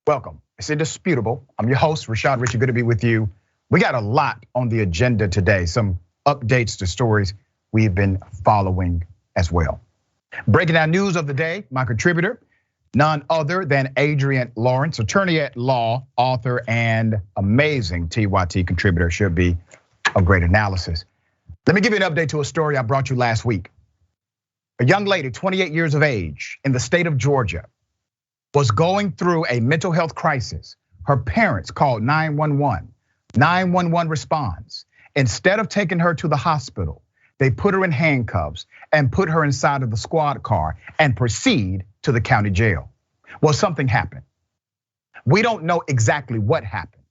Welcome. It's Indisputable. I'm your host, Richey. Good to be with you. We got a lot on the agenda today. Some updates to stories we've been following as well. Breaking down news of the day, my contributor, none other than Adrienne Lawrence, attorney at law, author, and amazing TYT contributor. Should be a great analysis. Let me give you an update to a story I brought you last week. A young lady, 28 years of age, in the state of Georgia, was going through a mental health crisis. Her parents called 911. 911 responds. Instead of taking her to the hospital, they put her in handcuffs and put her inside of the squad car and proceed to the county jail. Well, something happened. We don't know exactly what happened,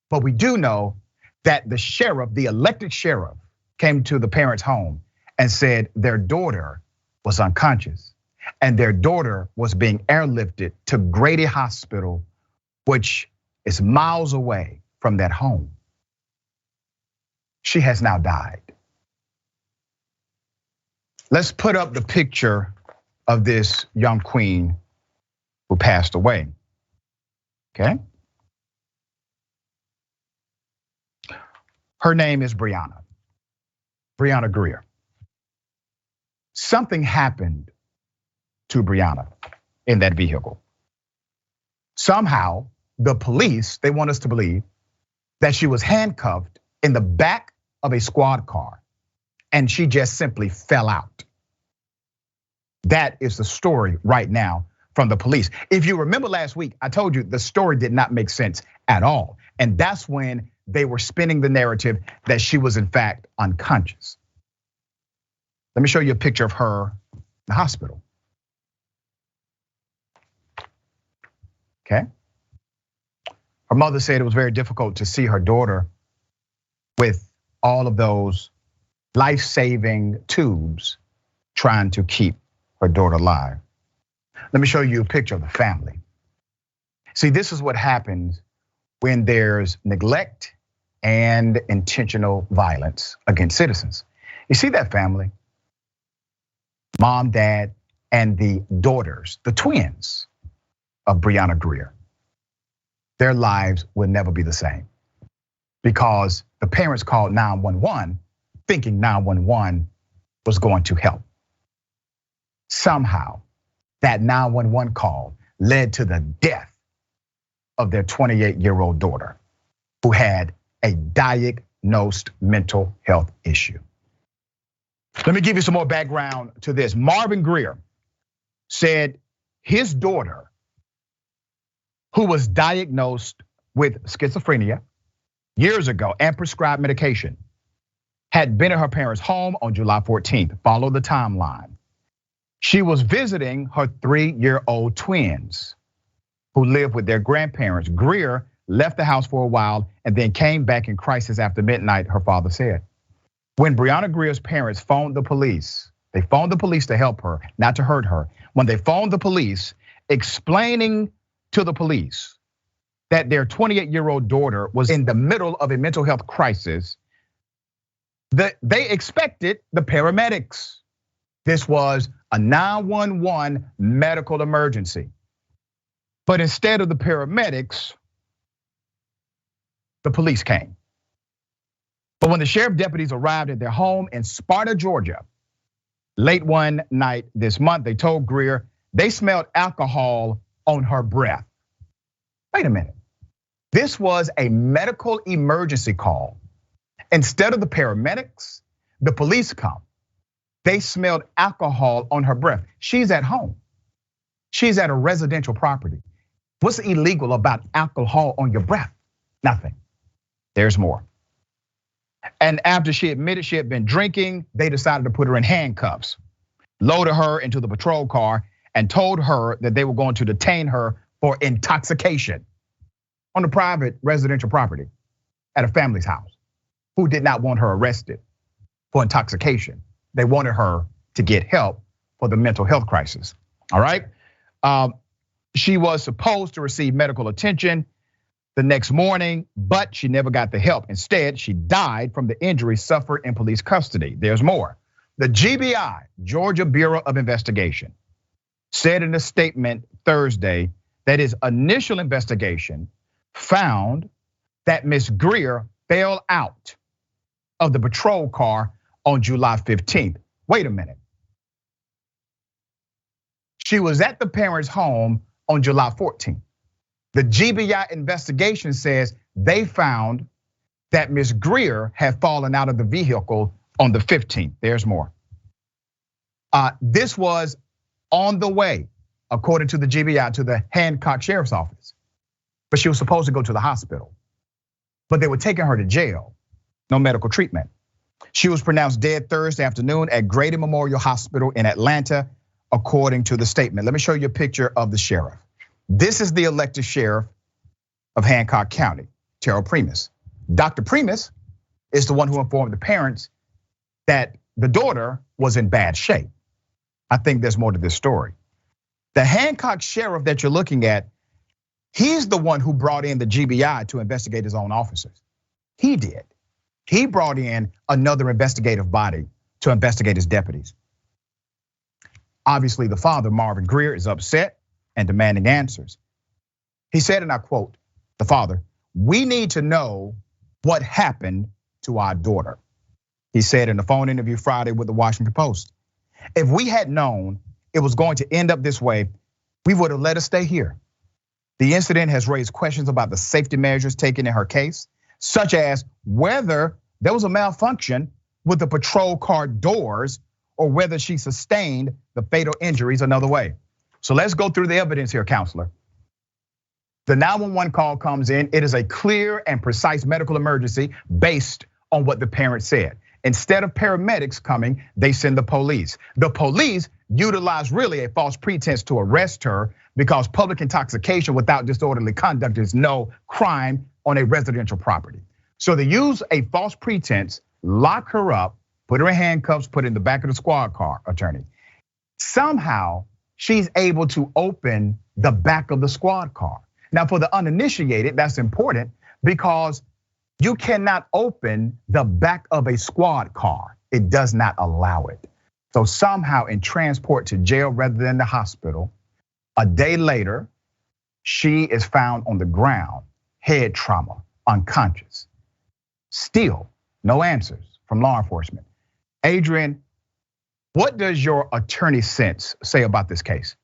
but we do know that the sheriff, the elected sheriff, came to the parents' home and said their daughter was unconscious. And their daughter was being airlifted to Grady Hospital, which is miles away from that home. She has now died. Let's put up the picture of this young queen who passed away, okay? Her name is Brianna Grier. Something happened to Brianna in that vehicle. Somehow, the police, they want us to believe that she was handcuffed in the back of a squad car and she just simply fell out. That is the story right now from the police. If you remember last week, I told you the story did not make sense at all. And that's when they were spinning the narrative that she was in fact unconscious. Let me show you a picture of her in the hospital. Okay. Her mother said it was very difficult to see her daughter with all of those life-saving tubes trying to keep her daughter alive. Let me show you a picture of the family. See, this is what happens when there's neglect and intentional violence against citizens. You see that family? Mom, dad, and the daughters, the twins of Brianna Grier. Their lives will never be the same because the parents called 911 thinking 911 was going to help. Somehow that 911 call led to the death of their 28-year-old daughter who had a diagnosed mental health issue. Let me give you some more background to this. Marvin Grier said his daughter, who was diagnosed with schizophrenia years ago and prescribed medication, had been at her parents' home on July 14th. Follow the timeline. She was visiting her 3-year-old twins who lived with their grandparents. Grier left the house for a while and then came back in crisis after midnight, her father said. When Brianna Grier's parents phoned the police, they phoned the police to help her, not to hurt her. When they phoned the police, explaining to the police that their 28-year-old daughter was in the middle of a mental health crisis, they expected the paramedics. This was a 911 medical emergency. But instead of the paramedics, the police came. But when the sheriff deputies arrived at their home in Sparta, Georgia, late one night this month, they told Grier they smelled alcohol on her breath. Wait a minute. This was a medical emergency call. Instead of the paramedics, the police come. They smelled alcohol on her breath. She's at home. She's at a residential property. What's illegal about alcohol on your breath? Nothing. There's more. And after she admitted she had been drinking, they decided to put her in handcuffs, loaded her into the patrol car, and told her that they were going to detain her for intoxication on a private residential property at a family's house who did not want her arrested for intoxication. They wanted her to get help for the mental health crisis, all right? She was supposed to receive medical attention the next morning, but she never got the help. Instead, she died from the injuries suffered in police custody. There's more. The GBI, Georgia Bureau of Investigation, said in a statement Thursday that his initial investigation found that Miss Grier fell out of the patrol car on July 15th. Wait a minute. She was at the parents' home on July 14th. The GBI investigation says they found that Miss Grier had fallen out of the vehicle on the 15th. There's more. This was on the way, according to the GBI, to the Hancock Sheriff's Office. But she was supposed to go to the hospital. But they were taking her to jail, no medical treatment. She was pronounced dead Thursday afternoon at Grady Memorial Hospital in Atlanta, according to the statement. Let me show you a picture of the sheriff. This is the elected sheriff of Hancock County, Terrell Primus. Dr. Primus is the one who informed the parents that the daughter was in bad shape. I think there's more to this story. The Hancock sheriff that you're looking at, he's the one who brought in the GBI to investigate his own officers. He did. He brought in another investigative body to investigate his deputies. Obviously, the father, Marvin Grier, is upset and demanding answers. He said, and I quote, the father, "We need to know what happened to our daughter," he said in a phone interview Friday with the Washington Post. "If we had known it was going to end up this way, we would have let her stay here." The incident has raised questions about the safety measures taken in her case, such as whether there was a malfunction with the patrol car doors or whether she sustained the fatal injuries another way. So let's go through the evidence here, counselor. The 911 call comes in. It is a clear and precise medical emergency based on what the parents said. Instead of paramedics coming, they send the police. The police utilize really a false pretense to arrest her because public intoxication without disorderly conduct is no crime on a residential property. So they use a false pretense, lock her up, put her in handcuffs, put her in the back of the squad car, attorney. Somehow she's able to open the back of the squad car. Now for the uninitiated, that's important because you cannot open the back of a squad car. It does not allow it. So somehow in transport to jail rather than the hospital, a day later, she is found on the ground, head trauma, unconscious. Still, no answers from law enforcement. Adrienne, what does your attorney sense say about this case?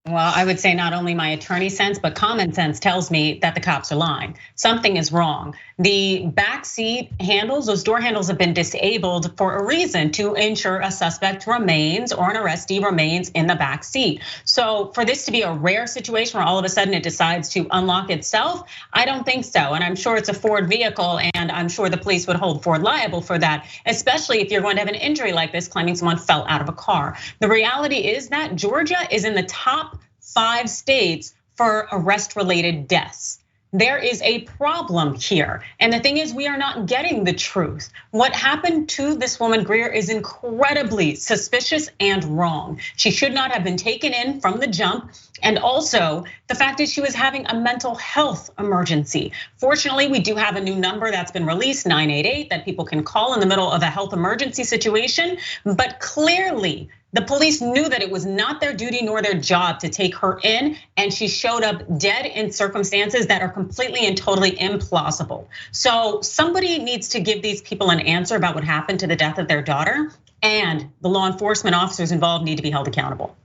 Well, I would say not only my attorney sense, but common sense tells me that the cops are lying. Something is wrong. The back seat handles, those door handles have been disabled for a reason, to ensure a suspect remains or an arrestee remains in the back seat. So for this to be a rare situation where all of a sudden it decides to unlock itself, I don't think so. And I'm sure it's a Ford vehicle, and I'm sure the police would hold Ford liable for that, especially if you're going to have an injury like this, claiming someone fell out of a car. The reality is that Georgia is in the top 5 states for arrest-related deaths. There is a problem here. And the thing is, we are not getting the truth. What happened to this woman, Grier, is incredibly suspicious and wrong. She should not have been taken in from the jump. And also, the fact is she was having a mental health emergency. Fortunately, we do have a new number that's been released, 988, that people can call in the middle of a health emergency situation. But clearly, the police knew that it was not their duty nor their job to take her in, and she showed up dead in circumstances that are completely and totally implausible. So somebody needs to give these people an answer about what happened to the death of their daughter, and the law enforcement officers involved need to be held accountable.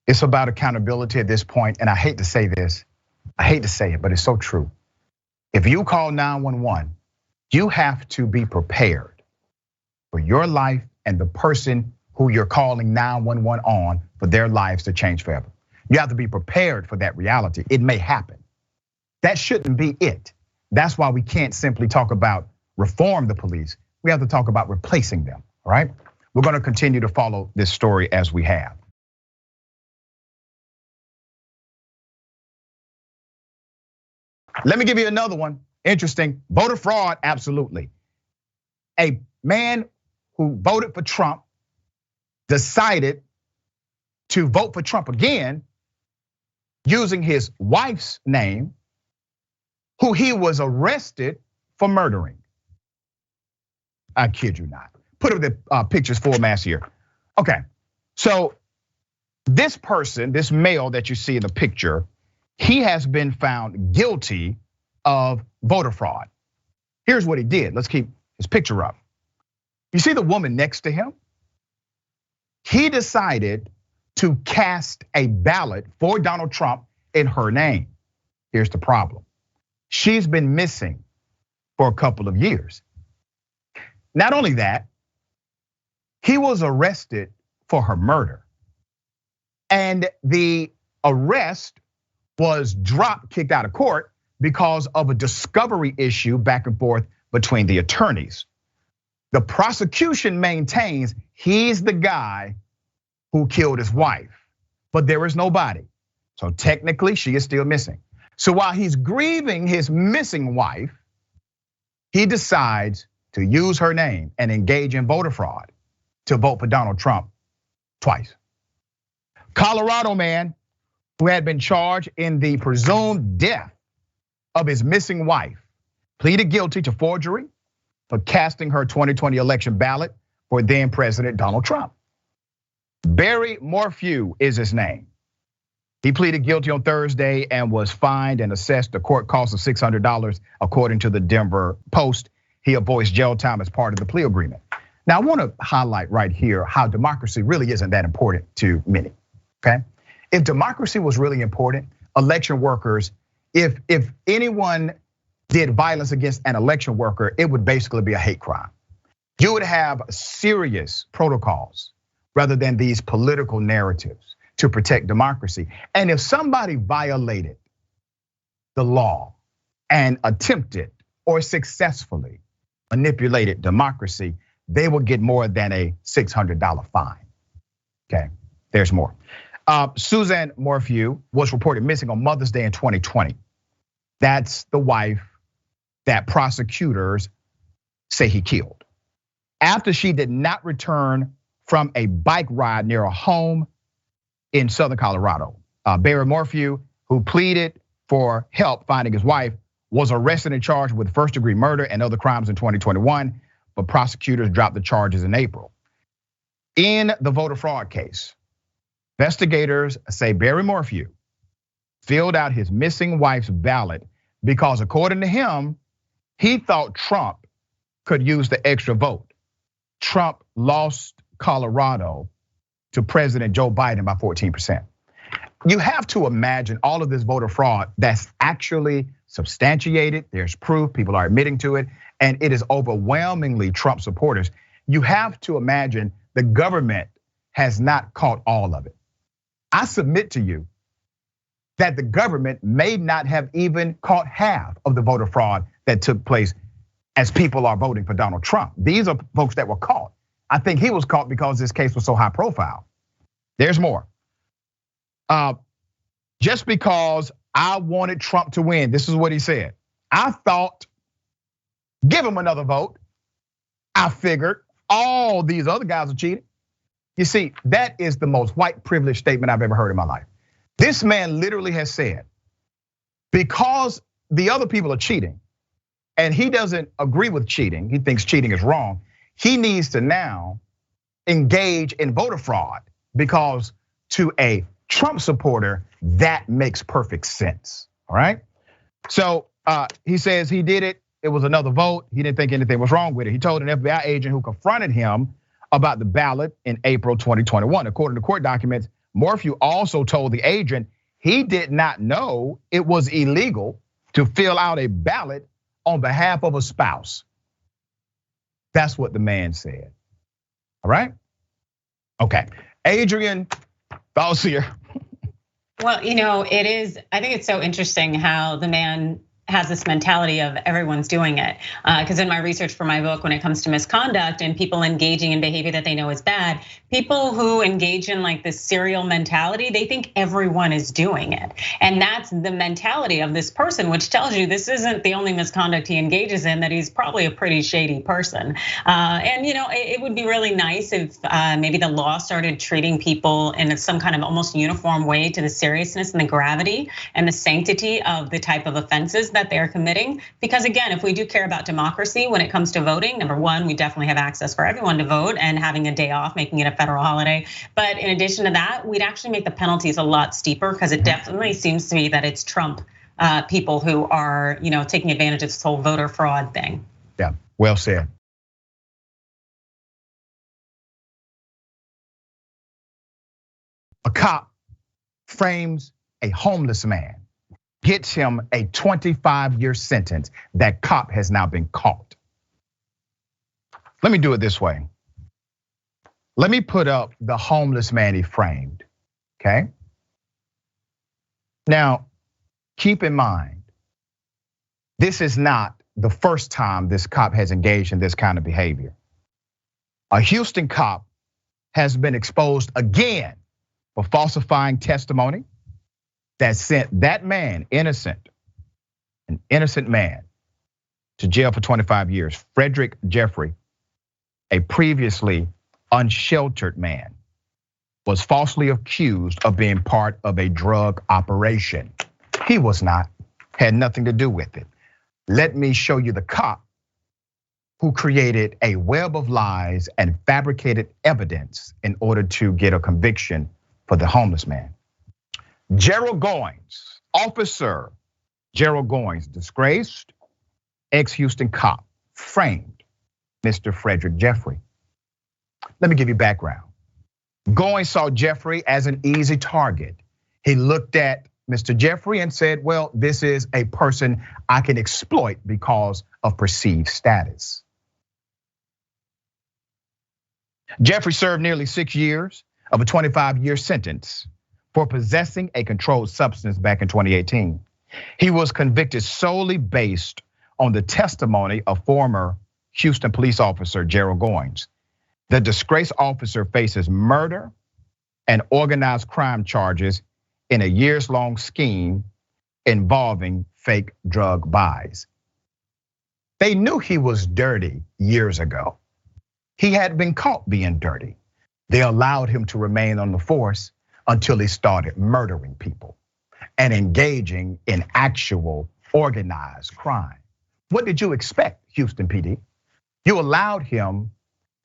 It's about accountability at this point, and I hate to say this, I hate to say it, but it's so true. If you call 911, you have to be prepared for your life and the person who you're calling 911 on for their lives to change forever. You have to be prepared for that reality. It may happen. That shouldn't be it. That's why we can't simply talk about reform the police. We have to talk about replacing them, all right? We're gonna continue to follow this story as we have. Let me give you another one. Interesting. Voter fraud, absolutely. A man who voted for Trump decided to vote for Trump again using his wife's name, who he was arrested for murdering. I kid you not. Put up the pictures full mass here. Okay, so this person, this male that you see in the picture, he has been found guilty of voter fraud. Here's what he did. Let's keep his picture up. You see the woman next to him? He decided to cast a ballot for Donald Trump in her name. Here's the problem. She's been missing for a couple of years. Not only that, he was arrested for her murder. And the arrest was kicked out of court because of a discovery issue back and forth between the attorneys. The prosecution maintains he's the guy who killed his wife, but there is no body. So technically she is still missing. So while he's grieving his missing wife, he decides to use her name and engage in voter fraud to vote for Donald Trump twice. Colorado man who had been charged in the presumed death of his missing wife pleaded guilty to forgery for casting her 2020 election ballot for then President Donald Trump. Barry Morphew is his name. He pleaded guilty on Thursday and was fined and assessed a court cost of $600, according to the Denver Post. He avoids jail time as part of the plea agreement. Now, I want to highlight right here how democracy really isn't that important to many, okay? If democracy was really important, election workers, if anyone did violence against an election worker, it would basically be a hate crime. You would have serious protocols rather than these political narratives to protect democracy. And if somebody violated the law and attempted or successfully manipulated democracy, they would get more than a $600 fine. Okay, there's more. Suzanne Morphew was reported missing on Mother's Day in 2020. That's the wife that prosecutors say he killed. After she did not return from a bike ride near a home in Southern Colorado. Barry Morphew, who pleaded for help finding his wife, was arrested and charged with first-degree murder and other crimes in 2021, but prosecutors dropped the charges in April. In the voter fraud case, investigators say Barry Morphew filled out his missing wife's ballot because, according to him, he thought Trump could use the extra vote. Trump lost Colorado to President Joe Biden by 14%. You have to imagine all of this voter fraud that's actually substantiated. There's proof, people are admitting to it, and it is overwhelmingly Trump supporters. You have to imagine the government has not caught all of it. I submit to you that the government may not have even caught half of the voter fraud that took place as people are voting for Donald Trump. These are folks that were caught. I think he was caught because this case was so high profile. There's more. Just because I wanted Trump to win, this is what he said. I thought, give him another vote. I figured all these other guys are cheating. You see, that is the most white privilege statement I've ever heard in my life. This man literally has said, because the other people are cheating, and he doesn't agree with cheating, he thinks cheating is wrong, he needs to now engage in voter fraud because to a Trump supporter, that makes perfect sense, all right? So he says he did it, it was another vote, he didn't think anything was wrong with it. He told an FBI agent who confronted him about the ballot in April 2021. According to court documents, Morphew also told the agent he did not know it was illegal to fill out a ballot on behalf of a spouse. That's what the man said, all right? Okay, Adrienne, thoughts here? Well, it is, I think it's so interesting how the man has this mentality of everyone's doing it. Because in my research for my book, when it comes to misconduct and people engaging in behavior that they know is bad, people who engage in like this serial mentality, they think everyone is doing it. And that's the mentality of this person, which tells you this isn't the only misconduct he engages in, that he's probably a pretty shady person. And it would be really nice if maybe the law started treating people in some kind of almost uniform way to the seriousness and the gravity and the sanctity of the type of offenses that they're committing. Because again, if we do care about democracy when it comes to voting, number one, we definitely have access for everyone to vote and having a day off, making it a federal holiday. But in addition to that, we'd actually make the penalties a lot steeper because it definitely seems to me that it's Trump people who are, taking advantage of this whole voter fraud thing. Yeah, well said. A cop frames a homeless man, gets him a 25-year sentence. That cop has now been caught. Let me do it this way. Let me put up the homeless man he framed, okay? Now, keep in mind, this is not the first time this cop has engaged in this kind of behavior. A Houston cop has been exposed again for falsifying testimony that sent that man, an innocent man, to jail for 25 years. Frederick Jeffrey, a previously unsheltered man, was falsely accused of being part of a drug operation. He was not, had nothing to do with it. Let me show you the cop who created a web of lies and fabricated evidence in order to get a conviction for the homeless man. Gerald Goins, Officer Gerald Goins, disgraced ex-Houston cop, framed Mr. Frederick Jeffrey. Let me give you background. Goins saw Jeffrey as an easy target. He looked at Mr. Jeffrey and said, well, this is a person I can exploit because of perceived status. Jeffrey served nearly 6 years of a 25-year sentence for possessing a controlled substance back in 2018. He was convicted solely based on the testimony of former Houston police officer Gerald Goins. The disgraced officer faces murder and organized crime charges in a years-long scheme involving fake drug buys. They knew he was dirty years ago. He had been caught being dirty. They allowed him to remain on the force until he started murdering people and engaging in actual organized crime. What did you expect, Houston PD? You allowed him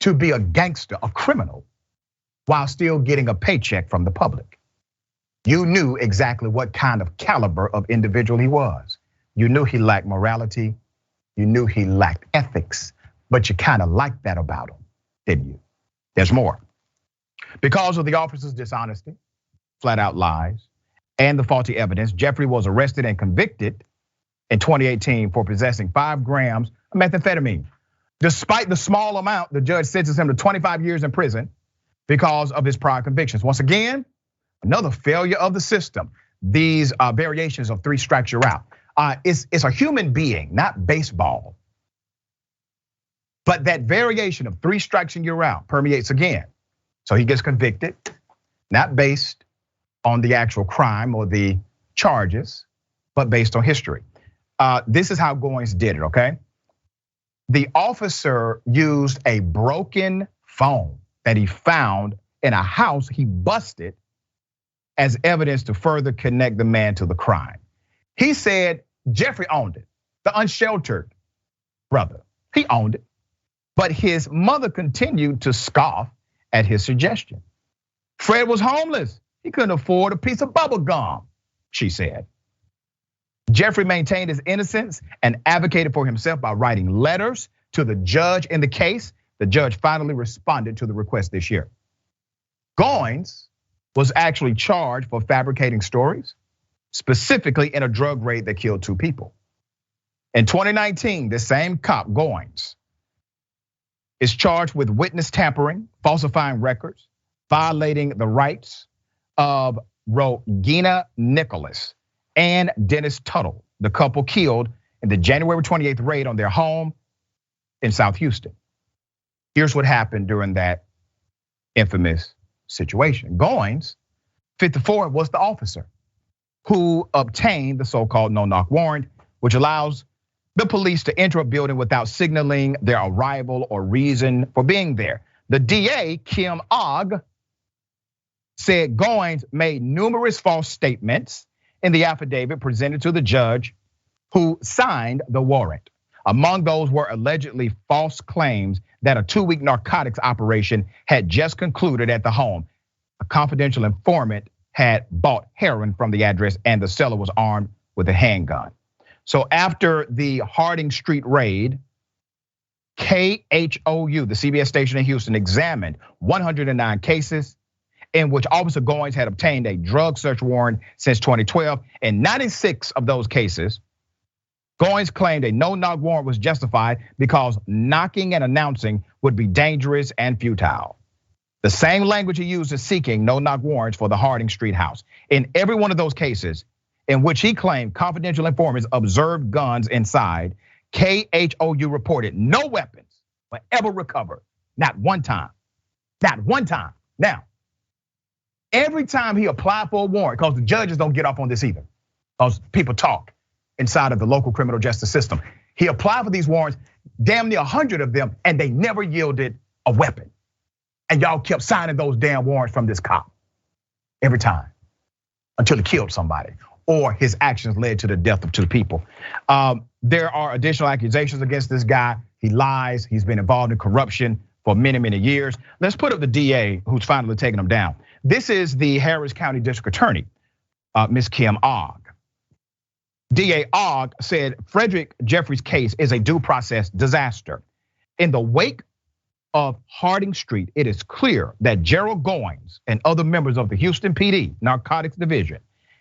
to be a gangster, a criminal, while still getting a paycheck from the public. You knew exactly what kind of caliber of individual he was. You knew he lacked morality. You knew he lacked ethics, but you kind of liked that about him, didn't you? There's more. Because of the officer's dishonesty, flat out lies, and the faulty evidence, Jeffrey was arrested and convicted in 2018 for possessing 5 grams of methamphetamine. Despite the small amount, the judge sentenced him to 25 years in prison because of his prior convictions. Once again, another failure of the system. These variations of 3 strikes you're out. It's a human being, not baseball. But that variation of 3 strikes and you're out permeates again. So he gets convicted, not based on the actual crime or the charges, but based on history. This is how Goins did it, okay? The officer used a broken phone that he found in a house he busted as evidence to further connect the man to the crime. He said Jeffrey owned it, the unsheltered brother, he owned it. But his mother continued to scoff at his suggestion. Fred was homeless. He couldn't afford a piece of bubble gum, she said. Jeffrey maintained his innocence and advocated for himself by writing letters to the judge in the case. The judge finally responded to the request this year. Goins was actually charged for fabricating stories, specifically in a drug raid that killed 2 people. In 2019, the same cop, Goins, is charged with witness tampering, falsifying records, violating the rights of Rogina Nicholas and Dennis Tuttle, the couple killed in the January 28th raid on their home in South Houston. Here's what happened during that infamous situation. Goins, 54, was the officer who obtained the so-called no-knock warrant, which allows the police to enter a building without signaling their arrival or reason for being there. The DA, Kim Ogg, said Goins made numerous false statements in the affidavit presented to the judge, who signed the warrant. Among those were allegedly false claims that a 2-week narcotics operation had just concluded at the home. A confidential informant had bought heroin from the address and the seller was armed with a handgun. So after the Harding Street raid, KHOU, the CBS station in Houston, examined 109 cases in which Officer Goins had obtained a drug search warrant since 2012. In 96 of those cases, Goins claimed a no-knock warrant was justified because knocking and announcing would be dangerous and futile. The same language he used is seeking no-knock warrants for the Harding Street house. In every one of those cases in which he claimed confidential informants observed guns inside, KHOU reported no weapons were ever recovered. Not one time. Not one time. Now, every time he applied for a warrant, because the judges don't get off on this either, because people talk inside of the local criminal justice system. He applied for these warrants, damn near 100 of them, and they never yielded a weapon. And y'all kept signing those damn warrants from this cop every time until he killed somebody or his actions led to the death of 2 people. There are additional accusations against this guy. He lies, he's been involved in corruption for many, many years. Let's put up the DA who's finally taking him down. This is the Harris County District Attorney, Ms. Kim Ogg. DA Ogg said Frederick Jeffrey's case is a due process disaster. In the wake of Harding Street, it is clear that Gerald Goins and other members of the Houston PD Narcotics Division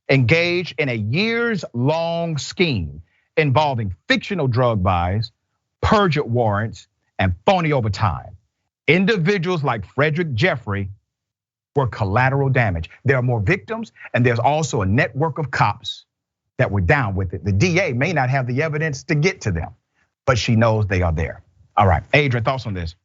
engaged in a years-long scheme involving fictional drug buys, perjured warrants, and phony overtime. Individuals like Frederick Jeffrey were collateral damage. There are more victims, and there's also a network of cops that were down with it. The DA may not have the evidence to get to them, but she knows they are there. All right, Adrienne, thoughts on this?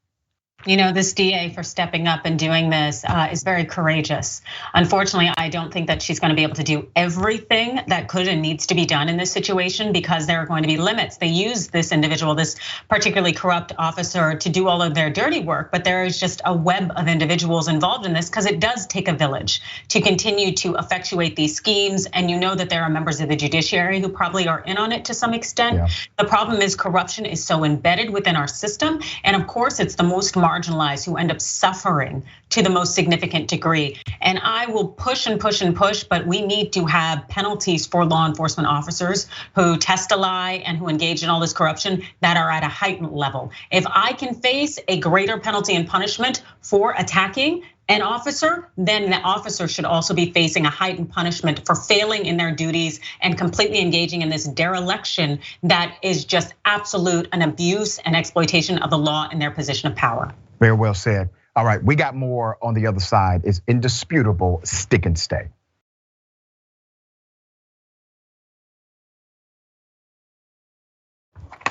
You know, this DA for stepping up and doing this is very courageous. Unfortunately, I don't think that she's going to be able to do everything that could and needs to be done in this situation because there are going to be limits. They use this individual, this particularly corrupt officer, to do all of their dirty work, but there is just a web of individuals involved in this because it does take a village to continue to effectuate these schemes. And you know that there are members of the judiciary who probably are in on it to some extent. Yeah. The problem is corruption is so embedded within our system. And of course, it's the most marginalized who end up suffering to the most significant degree. And I will push and push and push, but we need to have penalties for law enforcement officers who test a lie and who engage in all this corruption that are at a heightened level. If I can face a greater penalty and punishment for attacking an officer, then the officer should also be facing a heightened punishment for failing in their duties and completely engaging in this dereliction that is just absolute an abuse and exploitation of the law in their position of power. Very well said. All right, we got more on the other side. It's indisputable, stick and stay.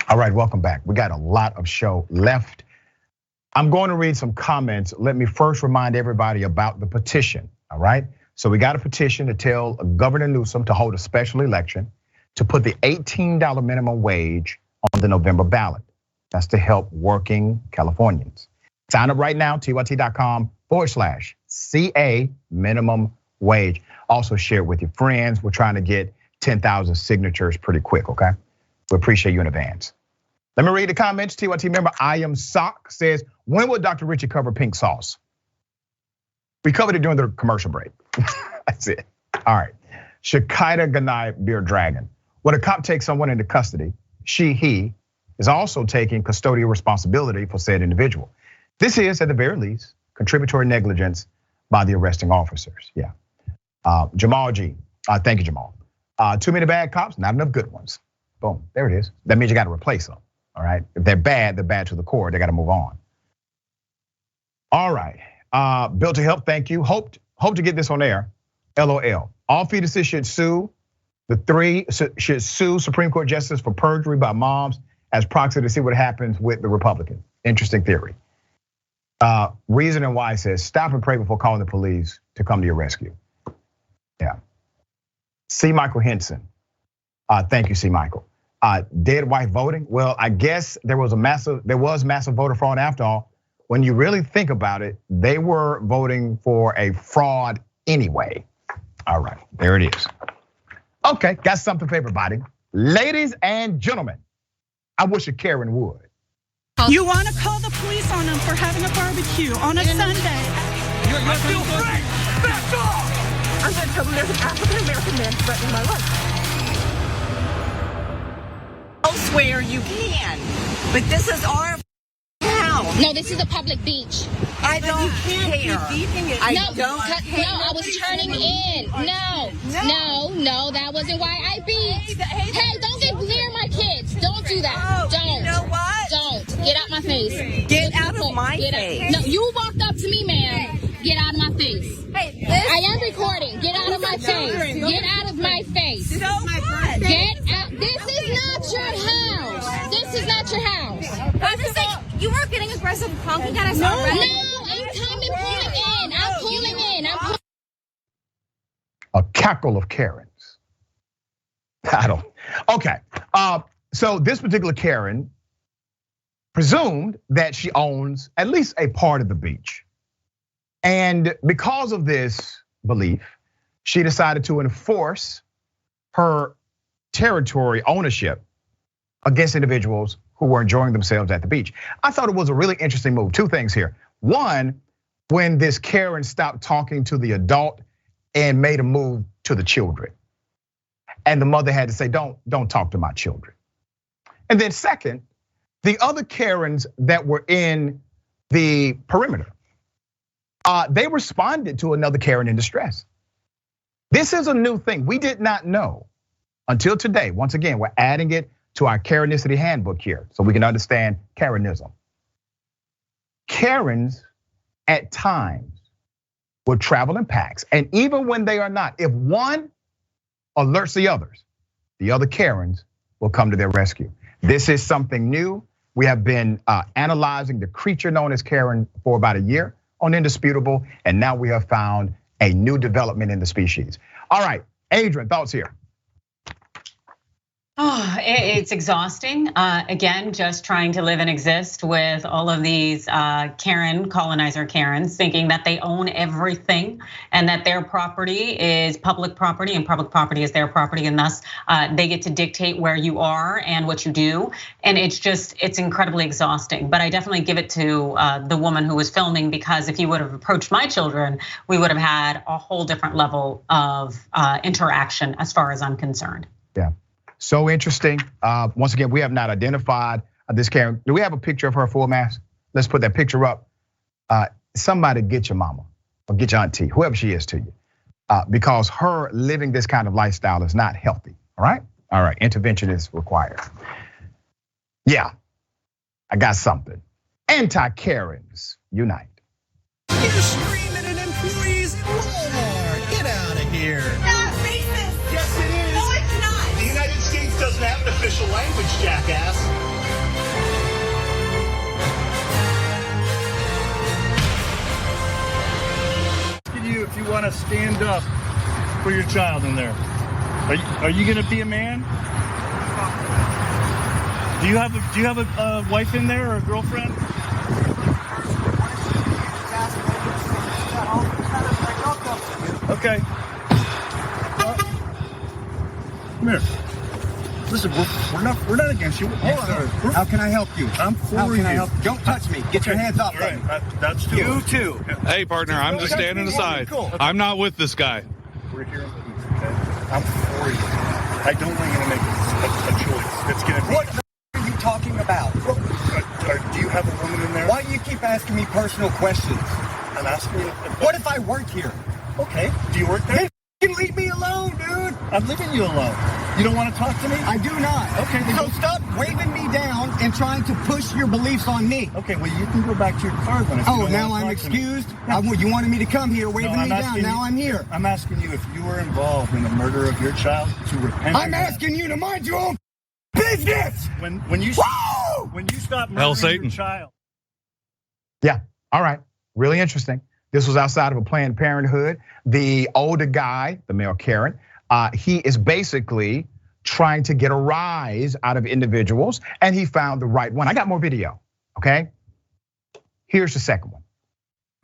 All right, welcome back. We got a lot of show left. I'm going to read some comments. Let me first remind everybody about the petition, all right? So we got a petition to tell Governor Newsom to hold a special election to put the $18 minimum wage on the November ballot. That's to help working Californians. Sign up right now, tyt.com/CA minimum wage. Also share it with your friends. We're trying to get 10,000 signatures pretty quick, okay? We appreciate you in advance. Let me read the comments. TYT member I Am Sock says, when will Dr. Richey cover pink sauce? We covered it during the commercial break. That's it. All right. Shakita Ganai Beer Dragon. When a cop takes someone into custody, he is also taking custodial responsibility for said individual. This is, at the very least, contributory negligence by the arresting officers. Yeah. Jamal G. Thank you, Jamal. Too many bad cops, not enough good ones. Boom, there it is. That means you got to replace them. All right, if they're bad to the core. They got to move on. All right, Built to Help, thank you. Hope to get this on air. LOL. All fetuses should sue. The 3 should sue Supreme Court justice for perjury by moms as proxy to see what happens with the Republicans. Interesting theory. Reason and Why says, stop and pray before calling the police to come to your rescue. Yeah. C. Michael Henson. Thank you, C. Michael. Dead wife voting. Well, I guess there was massive voter fraud after all. When you really think about it, they were voting for a fraud anyway. All right, there it is. Okay, got something for everybody. Ladies and gentlemen, I wish a Karen would. You want to call the police on them for having a barbecue on a Sunday. I feel free! Back off! I'm going to tell them there's an African-American man threatening my life. Elsewhere you can, but this is our town. No, this is a public beach. I don't care. I don't care. No, I was turning in. No, that wasn't why I beat. Hey, don't get near my kids. Don't do that. Don't. You know what? Don't. Get out my face. Get out of my face. No, you walked up to me, ma'am. Get out of my face. Hey, I am recording. Get out of my face. Get out of my face. So what? Get out. This is not your house. This is not your house. I'm just saying, you weren't getting aggressive honking at us No, already. I'm coming, pulling in. I'm pulling in. A cackle of Karens. Okay, so this particular Karen presumed that she owns at least a part of the beach. And because of this belief, she decided to enforce her territory ownership against individuals who were enjoying themselves at the beach. I thought it was a really interesting move. Two things here. One, when this Karen stopped talking to the adult and made a move to the children. And the mother had to say, don't talk to my children. And then second, the other Karens that were in the perimeter, they responded to another Karen in distress. This is a new thing. We did not know until today. Once again, we're adding it to our Karenicity handbook here so we can understand Karenism. Karens at times will travel in packs, and even when they are not, if one alerts the others, the other Karens will come to their rescue. This is something new. We have been analyzing the creature known as Karen for about a year on Indisputable, and now we have found a new development in the species. All right, Adrienne, thoughts here. Oh, it's exhausting. Again, just trying to live and exist with all of these colonizer Karens, thinking that they own everything and that their property is public property and public property is their property, and thus they get to dictate where you are and what you do. And it's incredibly exhausting. But I definitely give it to the woman who was filming, because if you would have approached my children, we would have had a whole different level of interaction as far as I'm concerned. Yeah. So interesting. Once again, we have not identified this Karen. Do we have a picture of her full mask? Let's put that picture up. Somebody get your mama or get your auntie, whoever she is to you, because her living this kind of lifestyle is not healthy. All right, intervention is required. Yeah, I got something. Anti-Karens unite. You're screaming at employees at Walmart. Get out of here. That's racist. Yes, it is. No, it's not. The United States doesn't have an official language, jackass. You, if you want to stand up for your child in there, are you going to be a man? Do you have a wife in there or a girlfriend? Okay. Come here. Listen, we're not against you. How can I help you? I'm for you. Don't touch me. Get your hands off me. That's too. You too. Hey, partner, I'm just standing aside. Cool. I'm not with this guy. We're here in peace, okay? I'm for you. I don't want you to make a choice. It's gonna be. What are you talking about? Do you have a woman in there? Why do you keep asking me personal questions? I'm asking you. What if I work here? Okay. Do you work there? Then leave me alone, dude. I'm leaving you alone. You don't want to talk to me? I do not. Okay, then So stop waving me down and trying to push your beliefs on me. Okay, well, you can go back to your car then. Oh, now I'm excused? You wanted me to come here waving me down. Now I'm here. I'm asking you if you were involved in the murder of your child to repent. I'm asking you to mind your own business. When you stop murdering your child. Yeah, all right, really interesting. This was outside of a Planned Parenthood. The older guy, the male Karen, he is basically trying to get a rise out of individuals, and he found the right one. I got more video, okay? Here's the second one.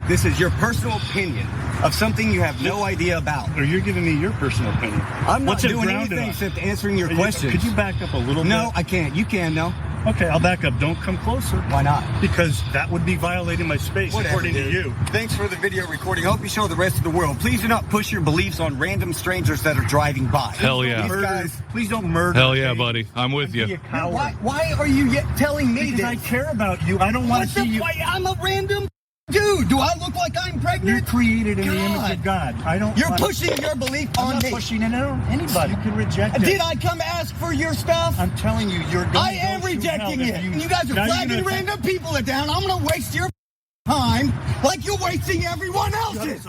This is your personal opinion of something you have no idea about. Or you're giving me your personal opinion. I'm not What's it doing grounded anything on? except answering your questions. Could you back up a little bit? No, I can't. You can, though. Okay, I'll back up. Don't come closer. Why not? Because that would be violating my space, Whatever, according dude. to you. Thanks for the video recording. Hope you show the rest of the world. Please do not push your beliefs on random strangers that are driving by. Hell yeah. These guys, Please don't murder. Hell yeah, okay? buddy. I'm with Be a you. coward. why are you yet telling me Because this? I care about you. I don't want to see you. I'm a random dude. Do I look like I'm pregnant? You're created in the image God. of God. I don't. You're want- pushing your belief I'm on not me. pushing it on anybody. You can reject it. Did I come ask for your stuff? I'm telling you, you're going I to am go through rejecting hell it. if And you guys are Now you're flagging gonna random people down. I'm going to waste your time like you're wasting everyone else's.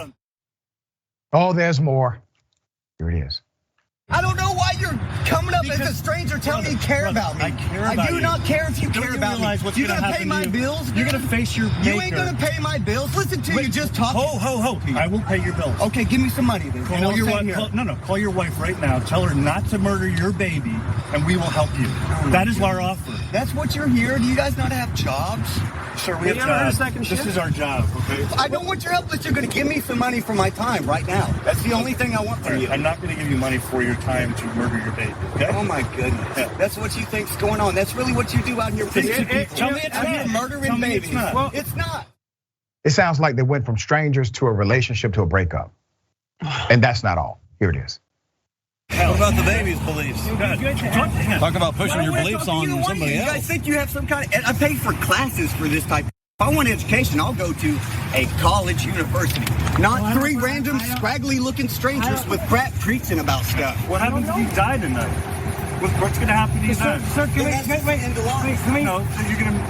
Oh, there's more. Here it is. I don't know why you're coming up as a stranger telling me you care about me. I care about I do you. not care if you Don't care you about realize me. what's You gonna gonna pay happen my to you? bills? You're dude? gonna face your You ain't maker. gonna pay my bills. Listen to you just talking. Ho. I will pay your bills. Okay, give me some money then. and Call I'll your stay wife. here. Call your wife right now. Tell her not to murder your baby, and we will help you. That is our offer. That's what you're here. Do you guys not have jobs? Sir, we have jobs. This is our job, okay? I don't want your help unless you're gonna give me some money for my time right now. That's the only thing I want from you. I'm not going to give you money for your time to murder your baby, okay? Oh my goodness. Yeah. That's what you think's going on. That's really what you do out here. Tell me it's out here not. murdering Tell me babies. it's not. Well, it's not. It sounds like they went from strangers to a relationship to a breakup. And that's not all. Here it is. What about the baby's beliefs? Talk about pushing your beliefs on somebody You guys else. think you have some kind of... I pay for classes for this type. If I want education, I'll go to a college, university. Not three random, scraggly-looking strangers with crap preaching about stuff. What happens if you die tonight? What's going to happen to you then? Sir, can we... No,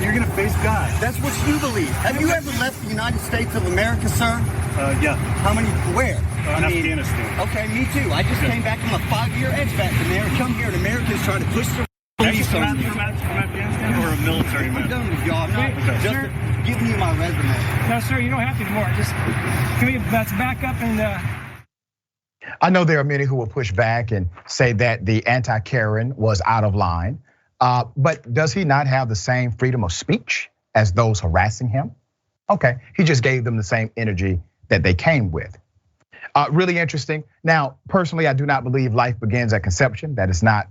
you're gonna face God. That's what you believe. Have you ever left the United States of America, sir? Yeah. How many? Where? Afghanistan. Okay, me too. I just came back from a 5-year expat from there. Come here, and Americans trying to push the police From on you. Afghanistan or a military I'm man? done with y'all. I'm not just giving you my resume. No, sir, you don't have to anymore. Just can we let's back up and. I know there are many who will push back and say that the anti-Karen was out of line. But does he not have the same freedom of speech as those harassing him? Okay, he just gave them the same energy that they came with. Really interesting. Now, personally, I do not believe life begins at conception. That is not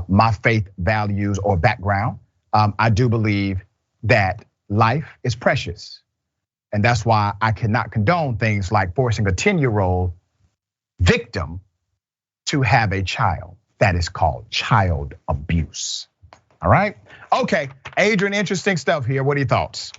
my faith, values, or background. I do believe that life is precious. And that's why I cannot condone things like forcing a 10-year-old victim to have a child. That is called child abuse. All right. Okay, Adrienne, interesting stuff here. What are your thoughts?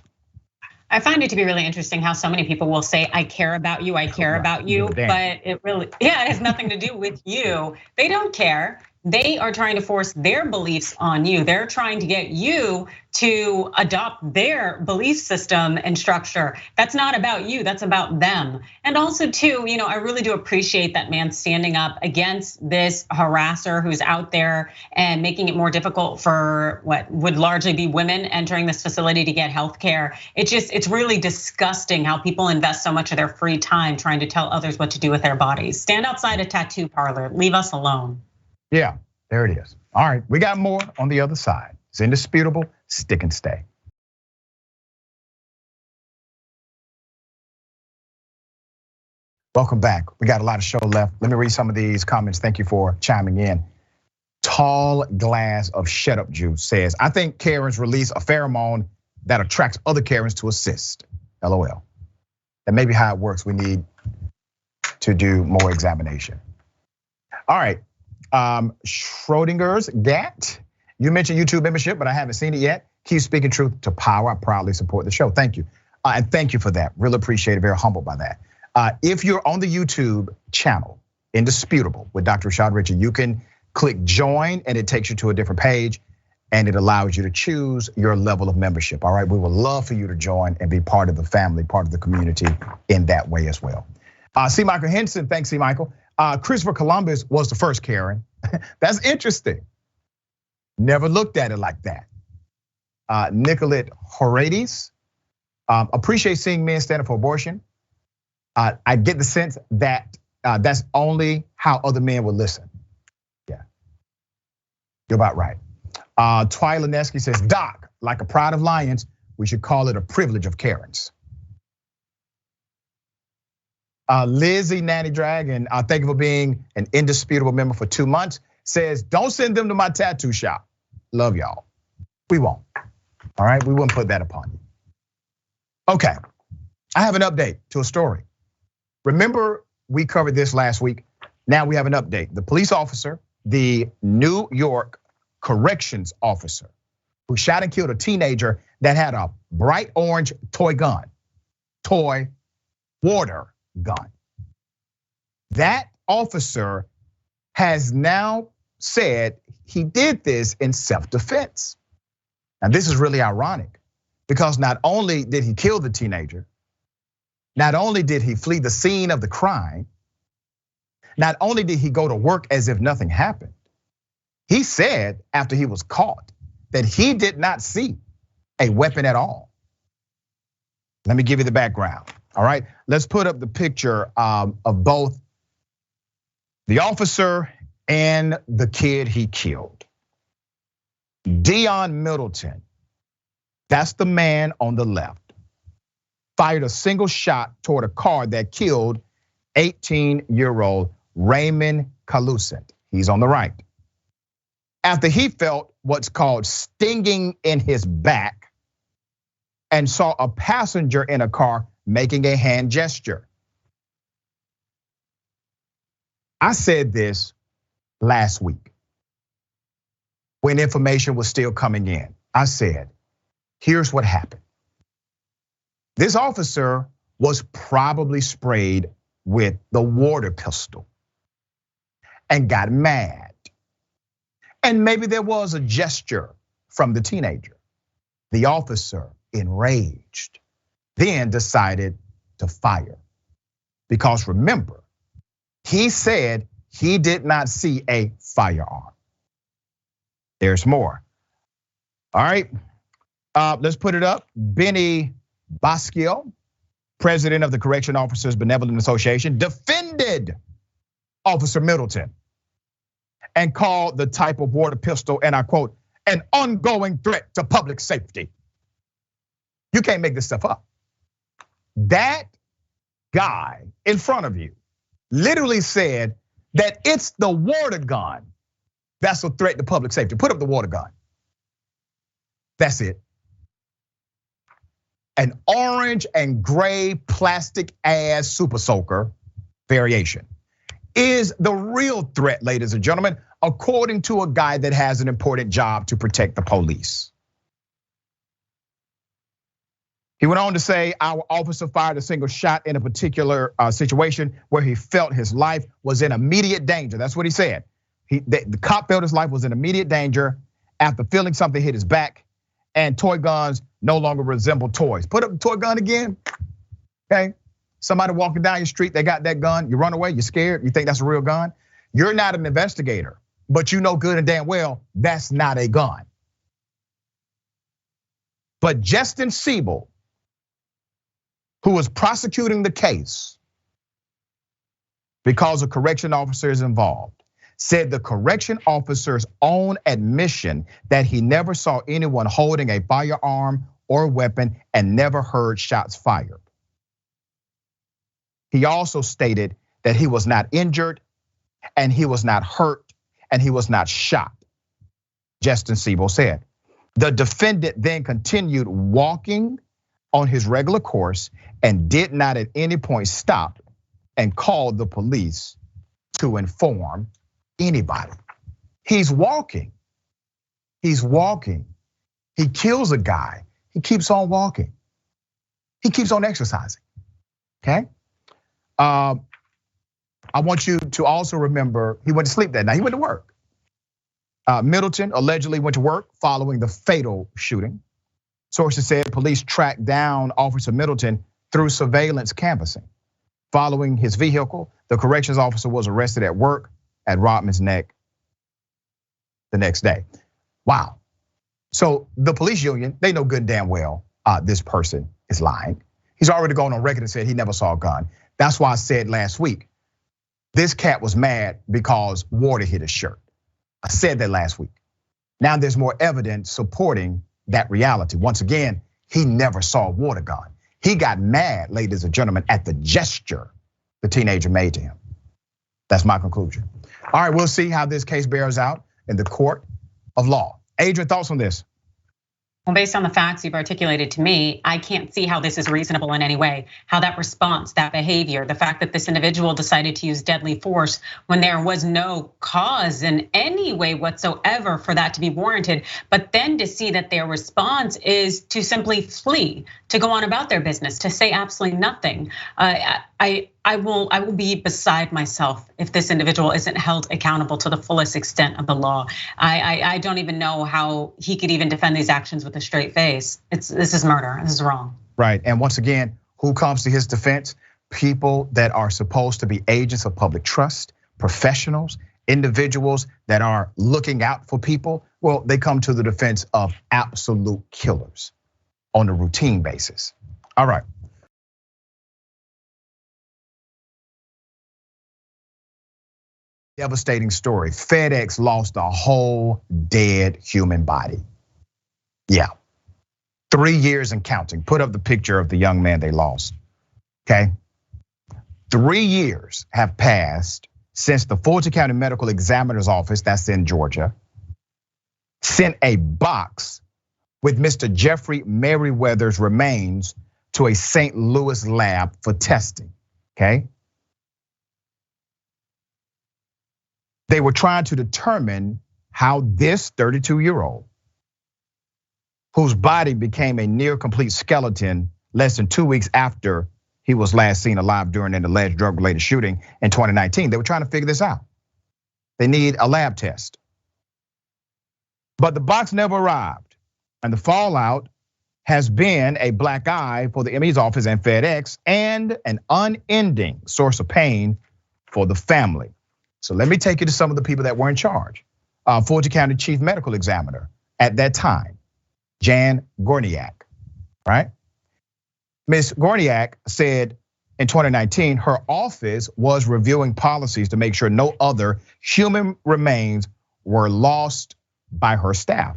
I find it to be really interesting how so many people will say, I care about you, I care about you, but it really, it has nothing to do with you. They don't care. They are trying to force their beliefs on you. They're trying to get you to adopt their belief system and structure. That's not about you, that's about them. And also too, I really do appreciate that man standing up against this harasser who's out there and making it more difficult for what would largely be women entering this facility to get health care. It's really disgusting how people invest so much of their free time trying to tell others what to do with their bodies. Stand outside a tattoo parlor, leave us alone. Yeah, there it is. All right, we got more on the other side. It's indisputable, stick and stay. Welcome back. We got a lot of show left. Let me read some of these comments. Thank you for chiming in. Tall glass of shut up juice says, I think Karens release a pheromone that attracts other Karens to assist. LOL. That may be how it works. We need to do more examination. All right. Schrodinger's Gat, you mentioned YouTube membership, but I haven't seen it yet. Keep speaking truth to power. I proudly support the show. Thank you. And thank you for that. Really appreciate it. Very humbled by that. If you're on the YouTube channel, Indisputable with Dr. Rashad Richey, you can click join and it takes you to a different page and it allows you to choose your level of membership. All right, we would love for you to join and be part of the family, part of the community in that way as well. C. Michael Henson, thanks C. Michael. Christopher Columbus was the first Karen. That's interesting. Never looked at it like that. Nicolette Horades, appreciate seeing men standing for abortion. I get the sense that that's only how other men would listen. Yeah, you're about right. Twy Lineski says, Doc, like a pride of lions, we should call it a privilege of Karens. Lizzie Nanny Drag, and thank you for being an Indisputable member for 2 months, says, don't send them to my tattoo shop. Love y'all. We won't. All right, we wouldn't put that upon you. Okay, I have an update to a story. Remember, we covered this last week. Now we have an update. The police officer, the New York corrections officer, who shot and killed a teenager that had a bright orange toy water gun. That officer has now said he did this in self-defense. Now, this is really ironic because not only did he kill the teenager, not only did he flee the scene of the crime, not only did he go to work as if nothing happened, he said after he was caught that he did not see a weapon at all. Let me give you the background, all right? Let's put up the picture of both the officer and the kid he killed. Dion Middleton, that's the man on the left, fired a single shot toward a car that killed 18-year-old Raymond Calucent. He's on the right. After he felt what's called stinging in his back and saw a passenger in a car making a hand gesture. I said this last week when information was still coming in. I said, here's what happened. This officer was probably sprayed with the water pistol and got mad. And maybe there was a gesture from the teenager. The officer, enraged, then decided to fire. Because remember, he said he did not see a firearm. There's more. All right, let's put it up. Benny Bosquio, president of the Correction Officers Benevolent Association, defended Officer Middleton and called the type of water pistol, and I quote, an ongoing threat to public safety. You can't make this stuff up. That guy in front of you literally said that it's the water gun that's a threat to public safety. Put up the water gun. That's it. An orange and gray plastic ass super soaker variation is the real threat, ladies and gentlemen, according to a guy that has an important job to protect the police. He went on to say, our officer fired a single shot in a particular situation where he felt his life was in immediate danger. That's what he said. The cop felt his life was in immediate danger after feeling something hit his back, and toy guns no longer resemble toys. Put up the toy gun again, okay? Somebody walking down your street, they got that gun, you run away, you're scared, you think that's a real gun. You're not an investigator, but you know good and damn well that's not a gun. But Justin Siebel, who was prosecuting the case because a correction officer is involved, said the correction officer's own admission that he never saw anyone holding a firearm or weapon and never heard shots fired. He also stated that he was not injured and he was not hurt and he was not shot, Justin Siebel said. The defendant then continued walking on his regular course and did not at any point stop and call the police to inform anybody. He's walking. He's walking. He kills a guy. He keeps on walking. He keeps on exercising. Okay? I want you to also remember he went to sleep that night. He went to work. Middleton allegedly went to work following the fatal shooting. Sources said police tracked down Officer Middleton through surveillance canvassing. Following his vehicle, the corrections officer was arrested at work at Rodman's Neck the next day. Wow. So the police union, they know good and damn well this person is lying. He's already gone on record and said he never saw a gun. That's why I said last week, this cat was mad because water hit his shirt. I said that last week. Now there's more evidence supporting that reality. Once again, he never saw a water gun. He got mad, ladies and gentlemen, at the gesture the teenager made to him. That's my conclusion. All right, we'll see how this case bears out in the court of law. Adrienne, thoughts on this? Well, based on the facts you've articulated to me, I can't see how this is reasonable in any way. How that response, that behavior, the fact that this individual decided to use deadly force when there was no cause in any way whatsoever for that to be warranted, but then to see that their response is to simply flee, to go on about their business, to say absolutely nothing. I will be beside myself if this individual isn't held accountable to the fullest extent of the law. I don't even know how he could even defend these actions with a straight face. This is murder. This is wrong. Right, and once again, who comes to his defense? People that are supposed to be agents of public trust, professionals, individuals that are looking out for people. Well, they come to the defense of absolute killers on a routine basis. All right. Devastating story. FedEx lost a whole dead human body. Yeah, 3 years and counting. Put up the picture of the young man they lost, okay? 3 years have passed since the Fulton County Medical Examiner's Office, that's in Georgia, sent a box with Mr. Jeffrey Merriweather's remains to a St. Louis lab for testing, okay? They were trying to determine how this 32-year-old, whose body became a near complete skeleton less than 2 weeks after he was last seen alive during an alleged drug-related shooting in 2019. They were trying to figure this out. They need a lab test. But the box never arrived, and the fallout has been a black eye for the ME's office and FedEx, and an unending source of pain for the family. So let me take you to some of the people that were in charge. Fulton County Chief Medical Examiner at that time, Jan Gorniak, right? Ms. Gorniak said in 2019, her office was reviewing policies to make sure no other human remains were lost by her staff.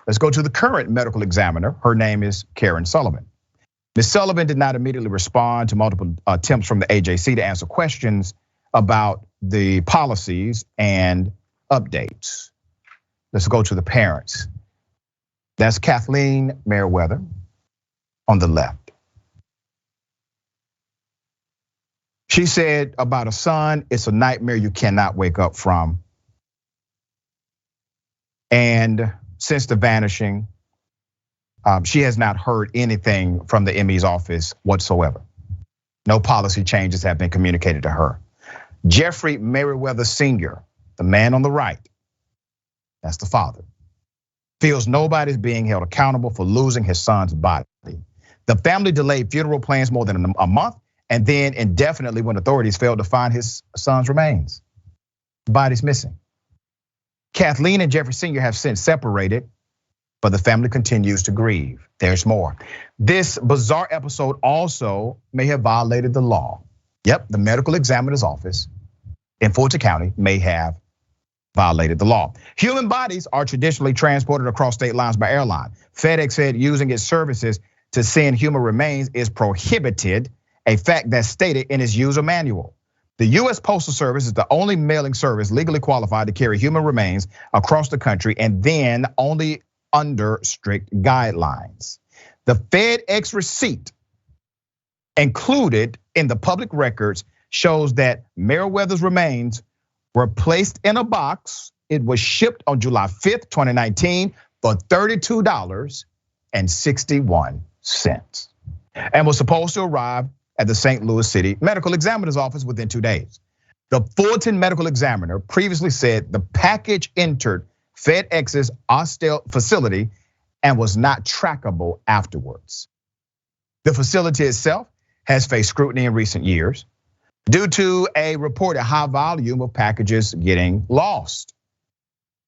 Let's go to the current medical examiner. Her name is Karen Sullivan. Ms. Sullivan did not immediately respond to multiple attempts from the AJC to answer questions about the policies and updates. Let's go to the parents. That's Kathleen Merriweather on the left. She said about a son, it's a nightmare you cannot wake up from. And since the vanishing, she has not heard anything from the ME's office whatsoever. No policy changes have been communicated to her. Jeffrey Merriweather Sr., the man on the right, that's the father, feels nobody's being held accountable for losing his son's body. The family delayed funeral plans more than a month, and then indefinitely when authorities failed to find his son's remains. The body's missing. Kathleen and Jeffrey Sr. have since separated, but the family continues to grieve. There's more. This bizarre episode also may have violated the law. Yep, the medical examiner's office in Fulton County may have violated the law. Human bodies are traditionally transported across state lines by airline. FedEx said using its services to send human remains is prohibited, a fact that's stated in its user manual. The US Postal Service is the only mailing service legally qualified to carry human remains across the country, and then only under strict guidelines. The FedEx receipt included in the public records shows that Merriweather's remains were placed in a box. It was shipped on July 5th, 2019 for $32.61 and was supposed to arrive at the St. Louis City Medical Examiner's Office within 2 days. The Fulton Medical Examiner previously said the package entered FedEx's Austell facility and was not trackable afterwards. The facility itself has faced scrutiny in recent years due to a reported high volume of packages getting lost.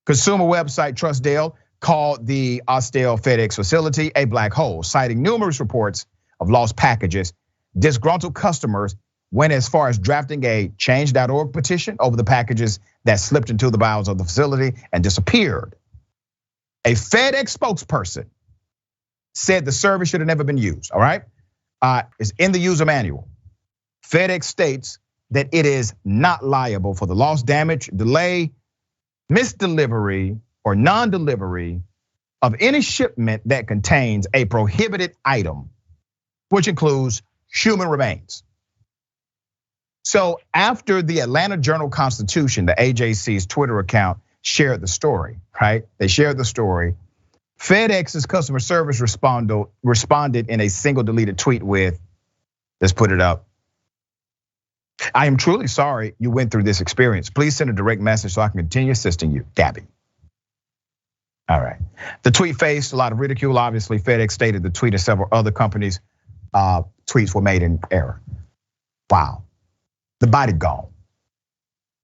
Consumer website Trustdale called the Austell FedEx facility a black hole, citing numerous reports of lost packages. Disgruntled customers went as far as drafting a change.org petition over the packages that slipped into the bowels of the facility and disappeared. A FedEx spokesperson said the service should have never been used, all right? It's in the user manual. FedEx states that it is not liable for the loss, damage, delay, misdelivery, or non-delivery of any shipment that contains a prohibited item, which includes human remains. So after the Atlanta Journal-Constitution, the AJC's Twitter account shared the story, right? They shared the story. FedEx's customer service responded in a single deleted tweet with, let's put it up. I am truly sorry you went through this experience. Please send a direct message so I can continue assisting you, Gabby. All right. The tweet faced a lot of ridicule. Obviously, FedEx stated the tweet and several other companies' tweets were made in error. Wow. The body gone.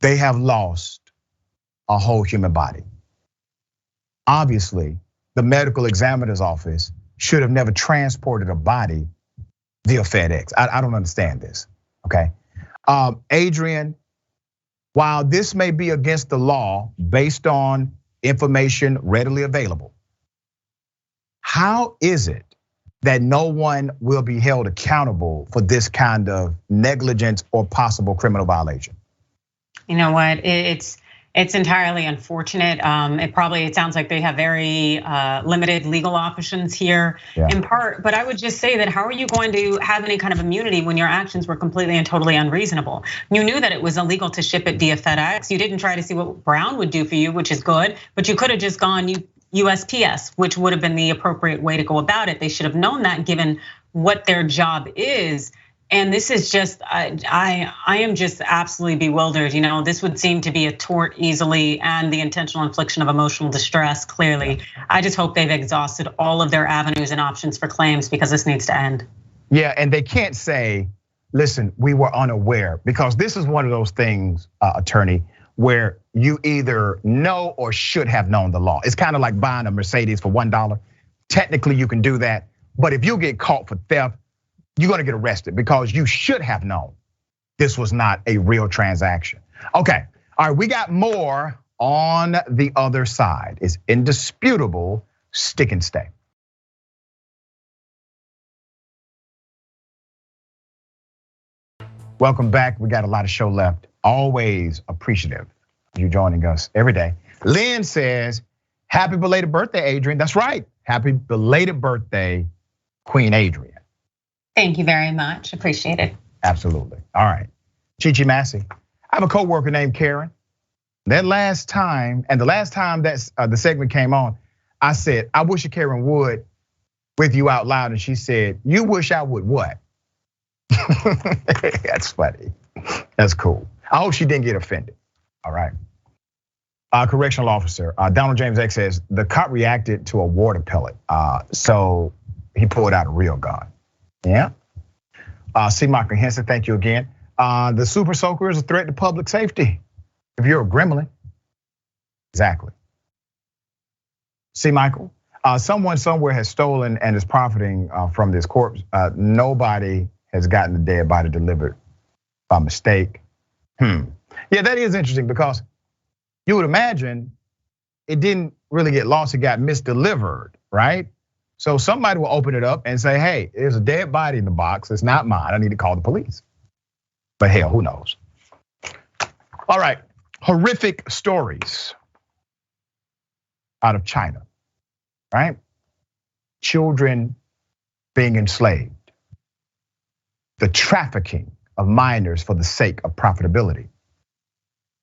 They have lost a whole human body. Obviously, the medical examiner's office should have never transported a body via FedEx. I don't understand this, okay? Adrienne, while this may be against the law based on information readily available, how is it that no one will be held accountable for this kind of negligence or possible criminal violation? You know what, it's entirely unfortunate. It sounds like they have very limited legal options here in part, but I would just say that how are you going to have any kind of immunity when your actions were completely and totally unreasonable? You knew that it was illegal to ship it via FedEx. You didn't try to see what Brown would do for you, which is good, but you could have just gone USPS, which would have been the appropriate way to go about it. They should have known that given what their job is. And this is just, I am just absolutely bewildered. This would seem to be a tort easily and the intentional infliction of emotional distress, clearly. I just hope they've exhausted all of their avenues and options for claims because this needs to end. Yeah, and they can't say, listen, we were unaware, because this is one of those things, attorney, where you either know or should have known the law. It's kind of like buying a Mercedes for $1. Technically, you can do that, but if you get caught for theft, you're gonna get arrested because you should have known this was not a real transaction. Okay, all right, we got more on the other side. It's indisputable, stick and stay. Welcome back, we got a lot of show left. Always appreciative of you joining us every day. Lynn says, happy belated birthday, Adrienne. That's right, happy belated birthday, Queen Adrienne. Thank you very much, appreciate it. Absolutely, all right. Chichi Massey, I have a coworker named Karen. That last time, and the last time that the segment came on, I said, I wish Karen would with you out loud, and she said, you wish I would what? That's funny, that's cool. I hope she didn't get offended, all right. Correctional officer, Donald James X says, the cop reacted to a water pellet, so he pulled out a real gun. Yeah. C. Michael Henson, thank you again. The super soaker is a threat to public safety. If you're a gremlin, exactly. C. Michael, someone somewhere has stolen and is profiting from this corpse. Nobody has gotten the dead body delivered by mistake. Yeah, that is interesting because you would imagine it didn't really get lost, it got misdelivered, right? So somebody will open it up and say, hey, there's a dead body in the box, it's not mine, I need to call the police. But hell, who knows? All right, horrific stories out of China, right? Children being enslaved, the trafficking of minors for the sake of profitability.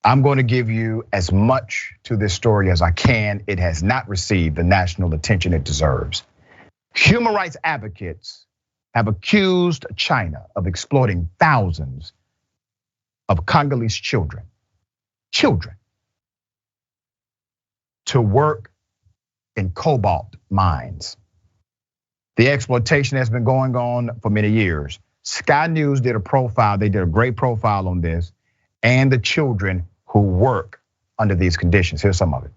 I'm going to give you as much to this story as I can. It has not received the national attention it deserves. Human rights advocates have accused China of exploiting thousands of Congolese children to work in cobalt mines. The exploitation has been going on for many years. Sky News did a profile, they did a great profile on this and the children who work under these conditions. Here's some of it.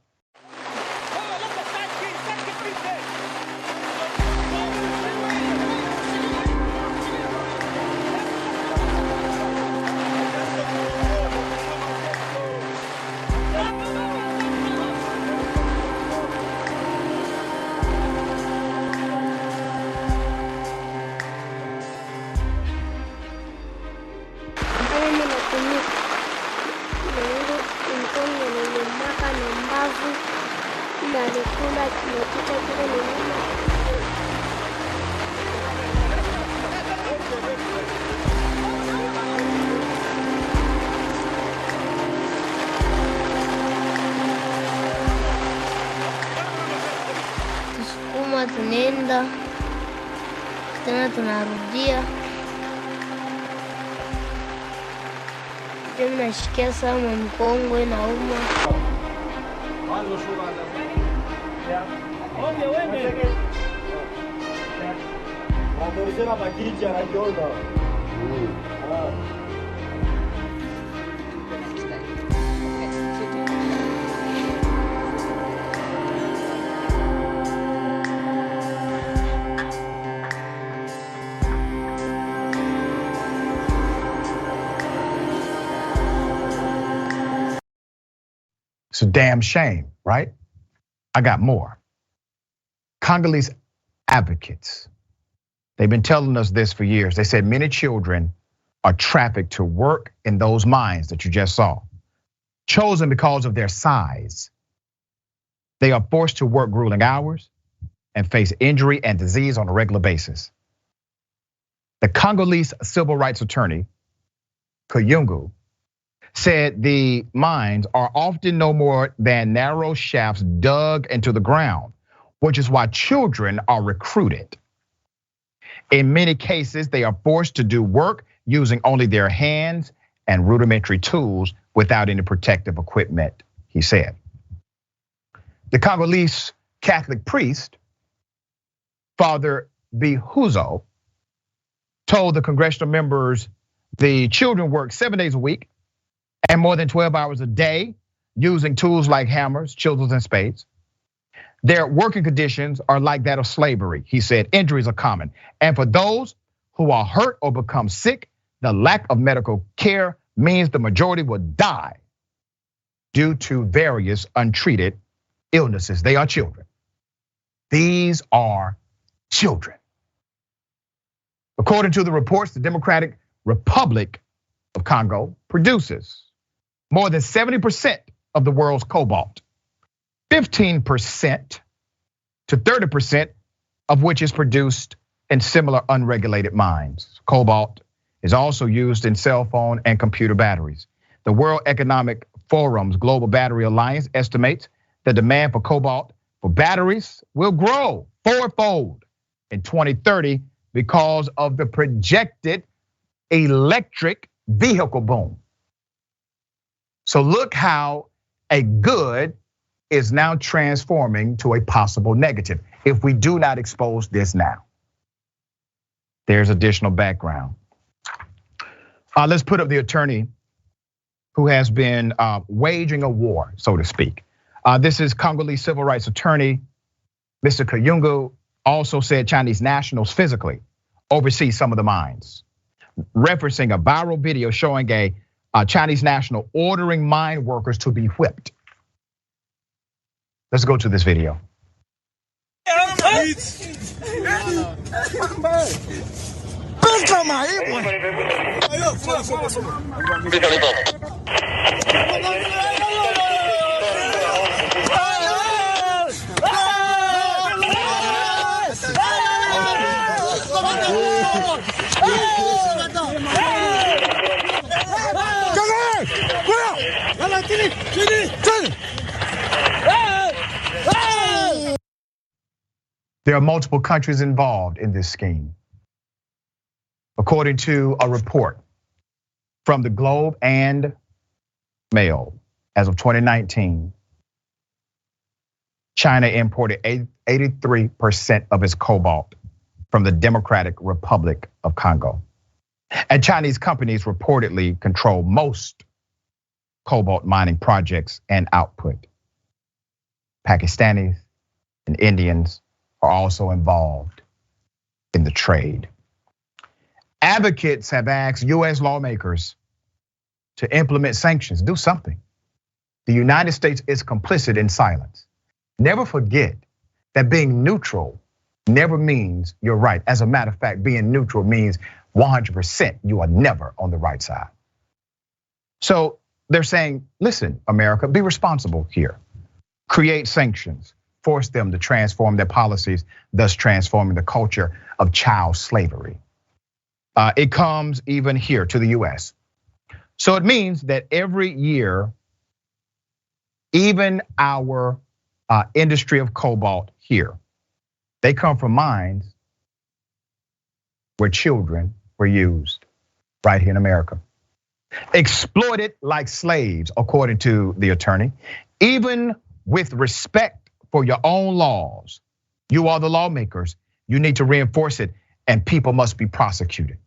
hizi nalikula kimepita kile nini. Tusukuma tunaenda tena tunarudia. Mimi nashikia sana mkongo inauma. It's a damn shame, right? I got more. Congolese advocates, they've been telling us this for years. They said many children are trafficked to work in those mines that you just saw, chosen because of their size. They are forced to work grueling hours and face injury and disease on a regular basis. The Congolese civil rights attorney, Kayungu, said the mines are often no more than narrow shafts dug into the ground, which is why children are recruited. In many cases, they are forced to do work using only their hands and rudimentary tools without any protective equipment, he said. The Congolese Catholic priest, Father Bihuzo, told the congressional members the children work 7 days a week and more than 12 hours a day using tools like hammers, chisels, and spades. Their working conditions are like that of slavery, he said. Injuries are common. And for those who are hurt or become sick, the lack of medical care means the majority will die due to various untreated illnesses. They are children. These are children. According to the reports, the Democratic Republic of Congo produces more than 70% of the world's cobalt, 15% to 30% of which is produced in similar unregulated mines. Cobalt is also used in cell phone and computer batteries. The World Economic Forum's Global Battery Alliance estimates the demand for cobalt for batteries will grow fourfold in 2030 because of the projected electric vehicle boom. So look how a good is now transforming to a possible negative if we do not expose this now. There's additional background. Let's put up the attorney who has been waging a war, so to speak. This is Congolese civil rights attorney, Mr. Kayungu, also said Chinese nationals physically oversee some of the mines, referencing a viral video showing a Chinese national ordering mine workers to be whipped. Let's go to this video. There are multiple countries involved in this scheme. According to a report from the Globe and Mail, as of 2019, China imported 83% of its cobalt from the Democratic Republic of Congo. And Chinese companies reportedly control most cobalt mining projects and output. Pakistanis and Indians are also involved in the trade. Advocates have asked US lawmakers to implement sanctions, do something. The United States is complicit in silence. Never forget that being neutral never means you're right. As a matter of fact, being neutral means 100% you are never on the right side. So they're saying, listen, America, be responsible here. create sanctions, force them to transform their policies, thus transforming the culture of child slavery. It comes even here to the US. So it means that every year, even our industry of cobalt here, they come from mines where children were used right here in America. Exploited like slaves, according to the attorney. Even with respect for your own laws, you are the lawmakers, you need to reinforce it, and people must be prosecuted.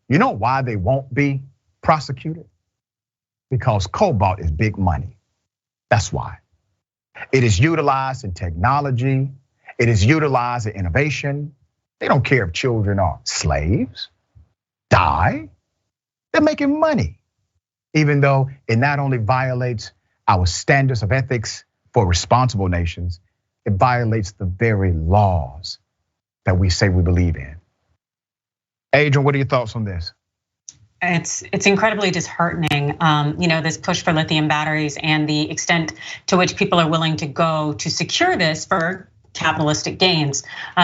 You know why they won't be prosecuted? Because cobalt is big money. That's why. It is utilized in technology, it is utilized in innovation. They don't care if children are slaves, die. They're making money, even though it not only violates our standards of ethics for responsible nations, it violates the very laws that we say we believe in. Adrienne, what are your thoughts on this? It's incredibly disheartening, this push for lithium batteries and the extent to which people are willing to go to secure this for capitalistic gains.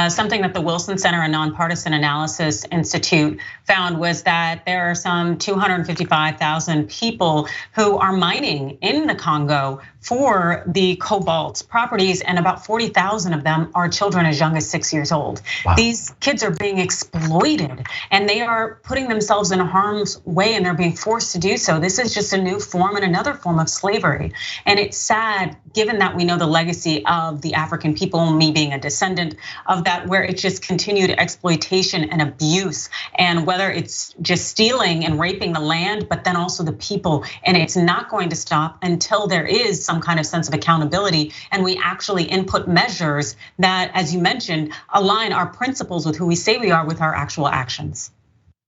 Something that the Wilson Center, a nonpartisan analysis institute, found was that there are some 255,000 people who are mining in the Congo for the cobalt properties, and about 40,000 of them are children as young as 6 years old. Wow. These kids are being exploited and they are putting themselves in harm's way and they're being forced to do so. This is just a new form and another form of slavery. And it's sad, given that we know the legacy of the African people, me being a descendant of that, where it's just continued exploitation and abuse, and whether it's just stealing and raping the land, but then also the people. And it's not going to stop until there is some kind of sense of accountability and we actually input measures that, as you mentioned, align our principles with who we say we are with our actual actions.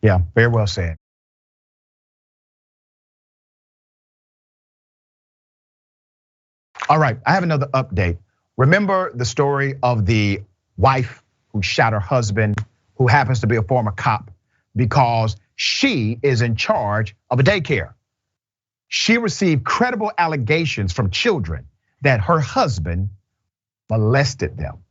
Yeah, very well said. All right, I have another update. Remember the story of the wife who shot her husband, who happens to be a former cop, because she is in charge of a daycare. She received credible allegations from children that her husband molested them.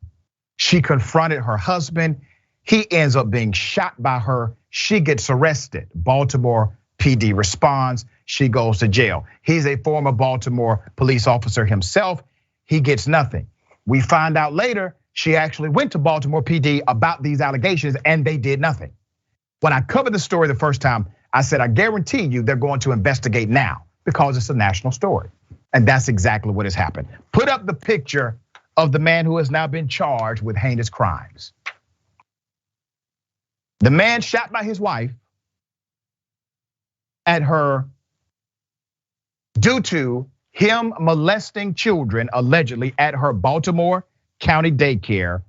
She confronted her husband. He ends up being shot by her. She gets arrested. Baltimore PD responds. She goes to jail. He's a former Baltimore police officer himself. He gets nothing. We find out later she actually went to Baltimore PD about these allegations and they did nothing. When I covered the story the first time, I said, I guarantee you they're going to investigate now because it's a national story. And that's exactly what has happened. Put up the picture of the man who has now been charged with heinous crimes. The man shot by his wife at her due to him molesting children allegedly at her Baltimore County daycare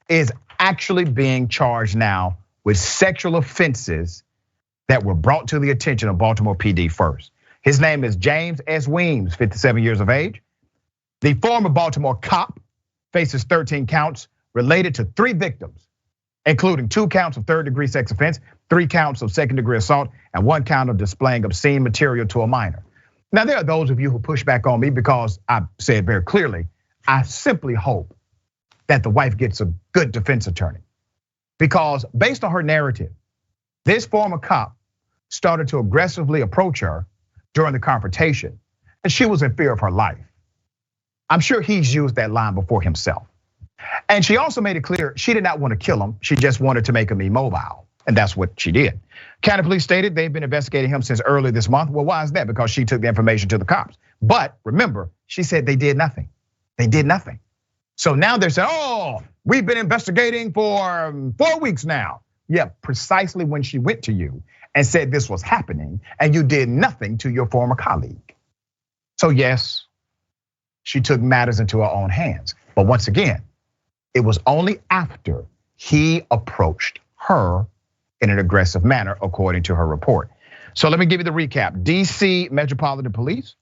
is actually being charged now with sexual offenses that were brought to the attention of Baltimore PD first. His name is James S. Weems, 57 years of age. The former Baltimore cop faces 13 counts related to 3 victims, including 2 counts of third-degree sex offense, 3 counts of second-degree assault, and 1 count of displaying obscene material to a minor. Now, there are those of you who push back on me because I said very clearly, I simply hope that the wife gets a good defense attorney. Because based on her narrative, this former cop started to aggressively approach her during the confrontation, and she was in fear of her life. I'm sure he's used that line before himself. And she also made it clear she did not want to kill him, she just wanted to make him immobile. And that's what she did. County police stated they've been investigating him since early this month. Well, why is that? Because she took the information to the cops. But remember, she said they did nothing. They did nothing. So now they're saying, oh, we've been investigating for 4 weeks now. Yeah, precisely when she went to you and said this was happening and you did nothing to your former colleague. So yes, she took matters into her own hands. But once again, it was only after he approached her in an aggressive manner, according to her report. So let me give you the recap. DC Metropolitan Police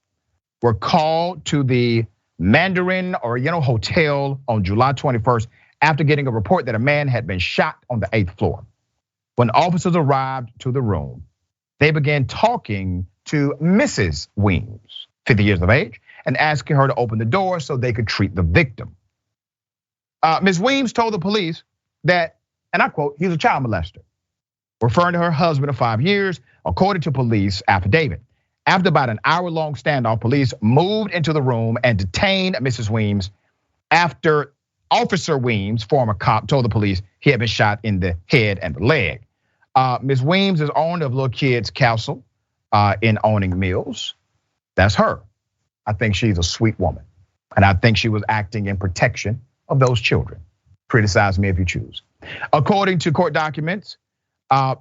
were called to the Mandarin Oriental Hotel on July 21st after getting a report that a man had been shot on the 8th floor. When officers arrived to the room, they began talking to Mrs. Weems, 50 years of age, and asking her to open the door so they could treat the victim. Ms. Weems told the police that, and I quote, he's a child molester, referring to her husband of 5 years, according to police affidavit. After about an hour-long standoff, police moved into the room and detained Mrs. Weems after Officer Weems, former cop, told the police he had been shot in the head and the leg. Ms. Weems is owner of Little Kids Castle in Owning Mills. That's her. I think she's a sweet woman. And I think she was acting in protection of those children. Criticize me if you choose. According to court documents,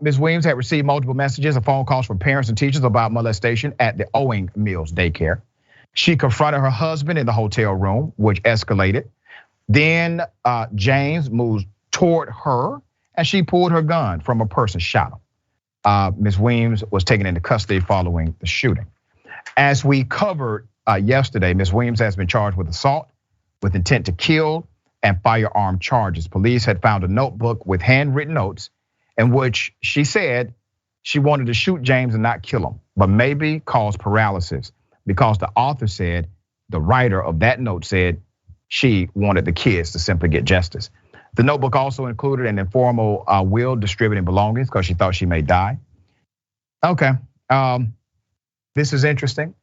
Ms. Weems had received multiple messages and phone calls from parents and teachers about molestation at the Owing Mills daycare. She confronted her husband in the hotel room, which escalated. Then James moved toward her and she pulled her gun from a purse and shot him. Ms. Weems was taken into custody following the shooting. As we covered yesterday, Ms. Weems has been charged with assault with intent to kill and firearm charges. Police had found a notebook with handwritten notes in which she said she wanted to shoot James and not kill him, but maybe cause paralysis, because the author said, the writer of that note said she wanted the kids to simply get justice. The notebook also included an informal will distributing belongings because she thought she may die. Okay, this is interesting.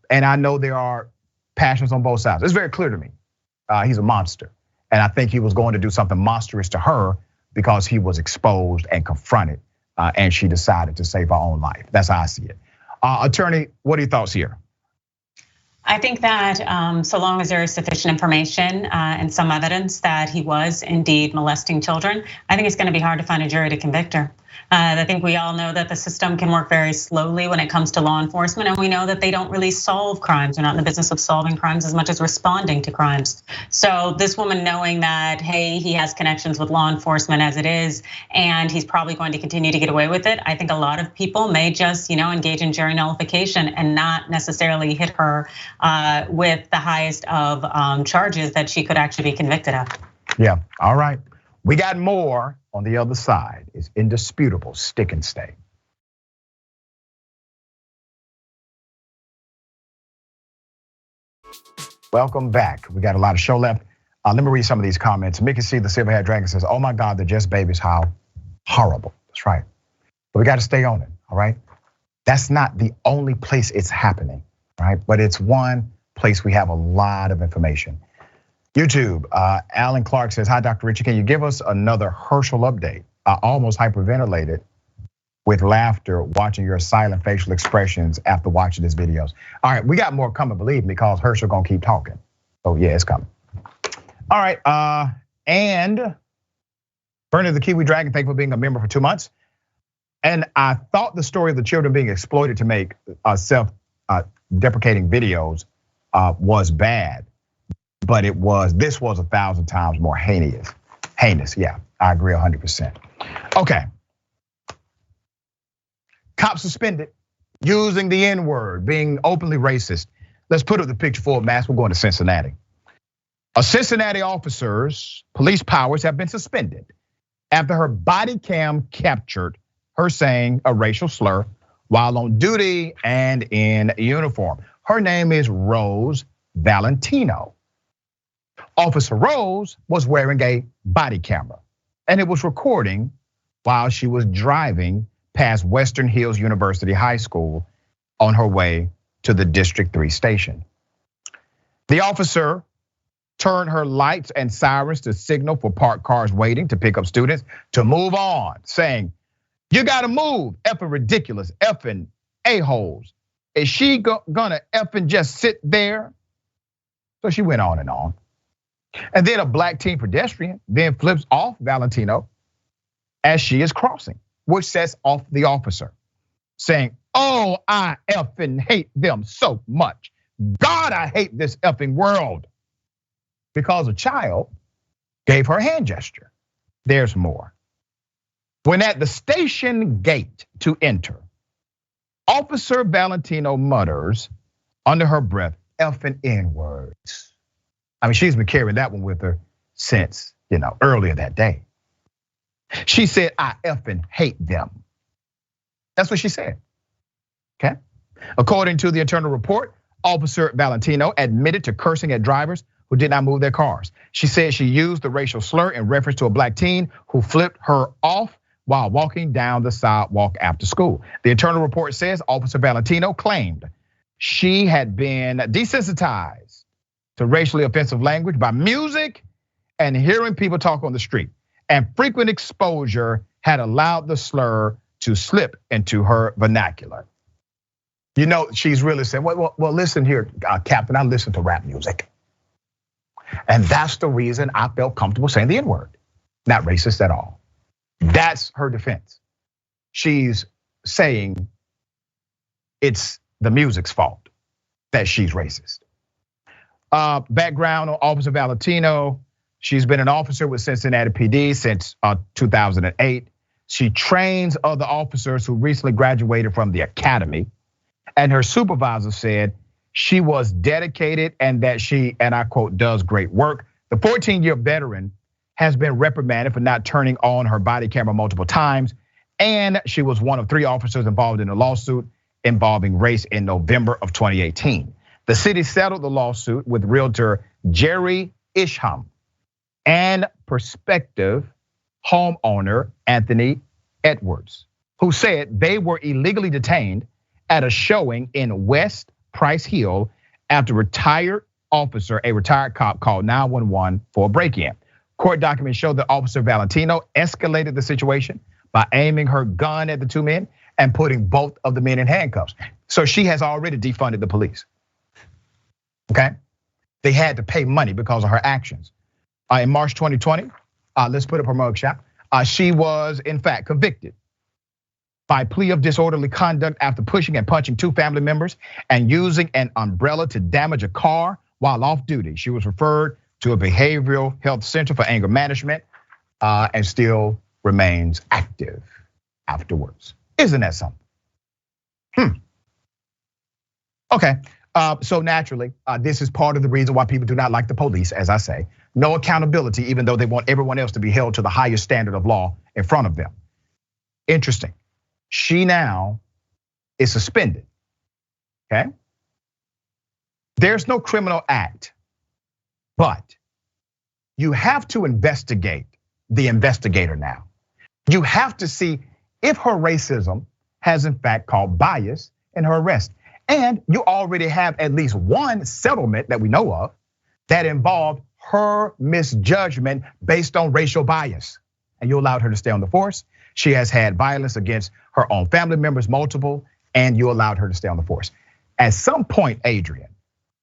And I know there are passions on both sides. It's very clear to me. He's a monster. And I think he was going to do something monstrous to her because he was exposed and confronted, and she decided to save her own life. That's how I see it. Attorney, what are your thoughts here? I think that so long as there is sufficient information and some evidence that he was indeed molesting children, I think it's going to be hard to find a jury to convict her. I think we all know that the system can work very slowly when it comes to law enforcement, and we know that they don't really solve crimes. They're not in the business of solving crimes as much as responding to crimes. So this woman knowing that, hey, he has connections with law enforcement as it is, and he's probably going to continue to get away with it, I think a lot of people may just engage in jury nullification and not necessarily hit her with the highest of charges that she could actually be convicted of. Yeah, all right. We got more on the other side. It's Indisputable. Stick and stay. Welcome back. We got a lot of show left. Let me read some of these comments. Mickey C, the Silverhead Dragon, says, oh my God, they're just babies. How horrible. That's right. But we got to stay on it, all right? That's not the only place it's happening, right? But it's one place we have a lot of information. YouTube, Alan Clark says, hi, Dr. Richey, can you give us another Herschel update? I almost hyperventilated with laughter watching your silent facial expressions after watching these videos. All right, we got more coming, believe me, because Herschel gonna keep talking. So yeah, it's coming. All right, and Bernie the Kiwi Dragon, thank you for being a member for 2 months. And I thought the story of the children being exploited to make self-deprecating videos was bad. But this was 1,000 times more heinous. Yeah, I agree 100%. Okay. Cop suspended using the N-word, being openly racist. Let's put up the picture for a mask. We're going to Cincinnati. A Cincinnati officer's police powers have been suspended after her body cam captured her saying a racial slur while on duty and in uniform. Her name is Rose Valentino. Officer Rose was wearing a body camera, and it was recording while she was driving past Western Hills University High School on her way to the District 3 station. The officer turned her lights and sirens to signal for parked cars waiting to pick up students to move on, saying, you gotta move, effing ridiculous, effing a-holes. Is she gonna effing just sit there? So she went on and on. And then a black teen pedestrian then flips off Valentino as she is crossing, which sets off the officer, saying, oh, I effing hate them so much. God, I hate this effing world. Because a child gave her a hand gesture. There's more. When at the station gate to enter, Officer Valentino mutters under her breath, effing N-words. I mean, she's been carrying that one with her since, earlier that day. She said, I effing hate them. That's what she said, okay? According to the internal report, Officer Valentino admitted to cursing at drivers who did not move their cars. She said she used the racial slur in reference to a black teen who flipped her off while walking down the sidewalk after school. The internal report says Officer Valentino claimed she had been desensitized to racially offensive language by music and hearing people talk on the street. And frequent exposure had allowed the slur to slip into her vernacular. You know, she's really saying, well, listen here, Captain, I listen to rap music. And that's the reason I felt comfortable saying the N-word. Not racist at all. That's her defense. She's saying it's the music's fault that she's racist. Background on Officer Valentino. She's been an officer with Cincinnati PD since 2008. She trains other officers who recently graduated from the academy. And her supervisor said she was dedicated and that she, and I quote, does great work. The 14-year veteran has been reprimanded for not turning on her body camera multiple times. And she was one of 3 officers involved in a lawsuit involving race in November of 2018. The city settled the lawsuit with realtor Jerry Isham and prospective homeowner Anthony Edwards, who said they were illegally detained at a showing in West Price Hill after a retired cop called 911 for a break-in. Court documents show that Officer Valentino escalated the situation by aiming her gun at the 2 men and putting both of the men in handcuffs. So she has already defunded the police. Okay, they had to pay money because of her actions. In March 2020, let's put up her mugshot. She was in fact convicted by plea of disorderly conduct after pushing and punching 2 family members and using an umbrella to damage a car while off duty. She was referred to a behavioral health center for anger management and still remains active afterwards. Isn't that something? Okay, so naturally, this is part of the reason why people do not like the police, as I say. No accountability, even though they want everyone else to be held to the highest standard of law in front of them. Interesting. She now is suspended, okay? There's no criminal act, but you have to investigate the investigator now. You have to see if her racism has in fact caused bias in her arrest. And you already have at least one settlement that we know of that involved her misjudgment based on racial bias. And you allowed her to stay on the force. She has had violence against her own family members, multiple, and you allowed her to stay on the force. At some point, Adrienne,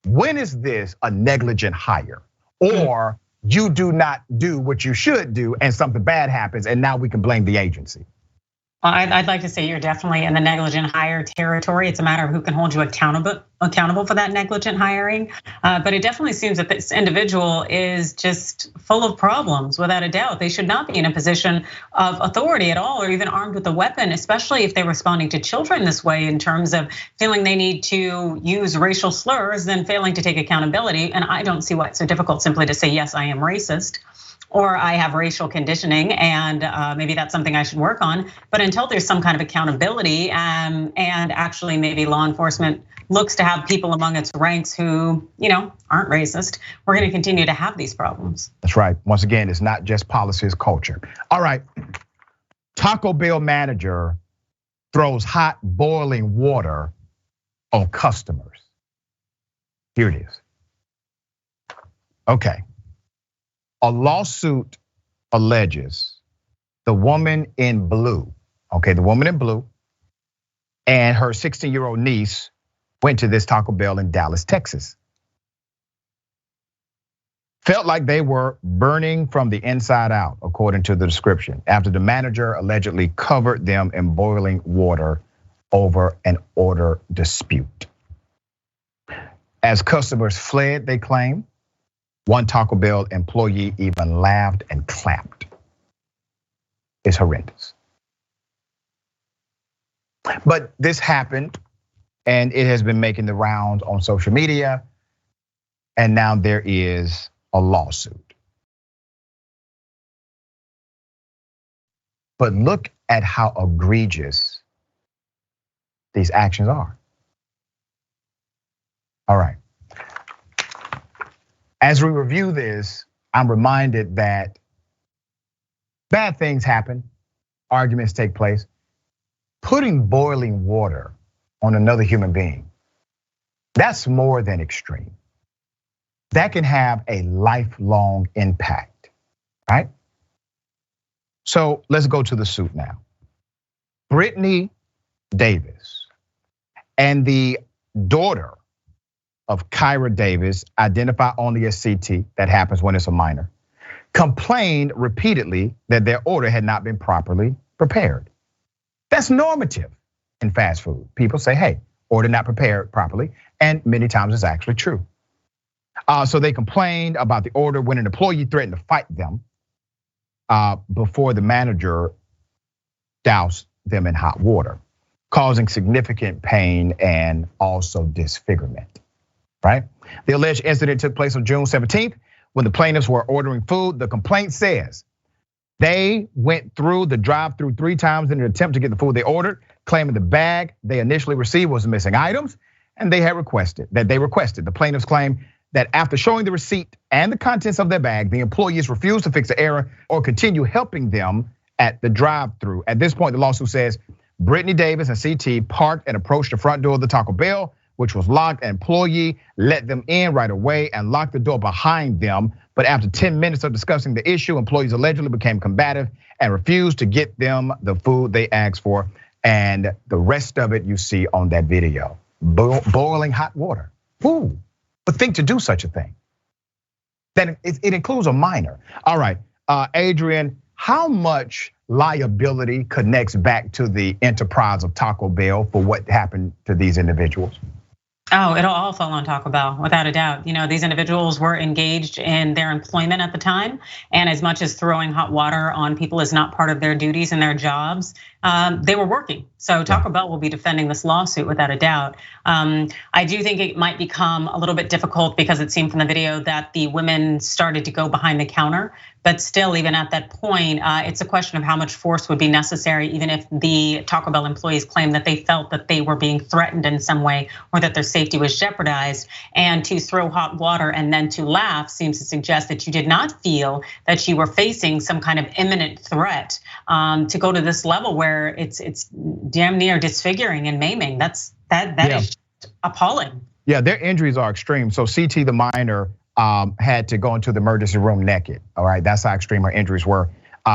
when is this a negligent hire? Or you do not do what you should do and something bad happens and now we can blame the agency? I'd like to say you're definitely in the negligent hire territory. It's a matter of who can hold you accountable for that negligent hiring. But it definitely seems that this individual is just full of problems, without a doubt. They should not be in a position of authority at all, or even armed with a weapon, especially if they're responding to children this way in terms of feeling they need to use racial slurs, then failing to take accountability. And I don't see why it's so difficult simply to say, yes, I am racist, or I have racial conditioning and maybe that's something I should work on. But until there's some kind of accountability and actually maybe law enforcement looks to have people among its ranks who aren't racist, we're gonna continue to have these problems. That's right. Once again, it's not just policy, it's culture. All right, Taco Bell manager throws hot boiling water on customers. Here it is. Okay. A lawsuit alleges the woman in blue, and her 16-year-old niece went to this Taco Bell in Dallas, Texas. Felt like they were burning from the inside out, according to the description, after the manager allegedly covered them in boiling water over an order dispute. As customers fled, they claim, one Taco Bell employee even laughed and clapped. It's horrendous. But this happened and it has been making the rounds on social media. And now there is a lawsuit. But look at how egregious these actions are. All right. As we review this, I'm reminded that bad things happen, arguments take place. Putting boiling water on another human being, that's more than extreme. That can have a lifelong impact, right? So let's go to the suit now. Brittany Davis and the daughter of Kyra Davis, identified only as CT, that happens when it's a minor, complained repeatedly that their order had not been properly prepared. That's normative in fast food. People say, hey, order not prepared properly, and many times it's actually true. So they complained about the order when an employee threatened to fight them before the manager doused them in hot water, causing significant pain and also disfigurement, right? The alleged incident took place on June 17th when the plaintiffs were ordering food. The complaint says they went through the drive-through 3 times in an attempt to get the food they ordered, claiming the bag they initially received was missing items, and they requested. The plaintiffs claim that after showing the receipt and the contents of their bag, the employees refused to fix the error or continue helping them at the drive-through. At this point, the lawsuit says Brittany Davis and CT parked and approached the front door of the Taco Bell, which was locked. An employee let them in right away and locked the door behind them. But after 10 minutes of discussing the issue, employees allegedly became combative and refused to get them the food they asked for. And the rest of it you see on that video. Boiling hot water. Who would think to do such a thing? That it includes a minor. All right, Adrienne, how much liability connects back to the enterprise of Taco Bell for what happened to these individuals? Oh, it'll all fall on Taco Bell, without a doubt. These individuals were engaged in their employment at the time, and as much as throwing hot water on people is not part of their duties and their jobs, they were working. So Taco Bell will be defending this lawsuit without a doubt. I do think it might become a little bit difficult because it seemed from the video that the women started to go behind the counter. But still, even at that point, it's a question of how much force would be necessary, even if the Taco Bell employees claim that they felt that they were being threatened in some way or that their safety was jeopardized. And to throw hot water and then to laugh seems to suggest that you did not feel that you were facing some kind of imminent threat. To go to this level where it's damn near disfiguring and maiming, that is appalling. Yeah, their injuries are extreme. So CT, the minor, had to go into the emergency room naked. All right, that's how extreme her injuries were.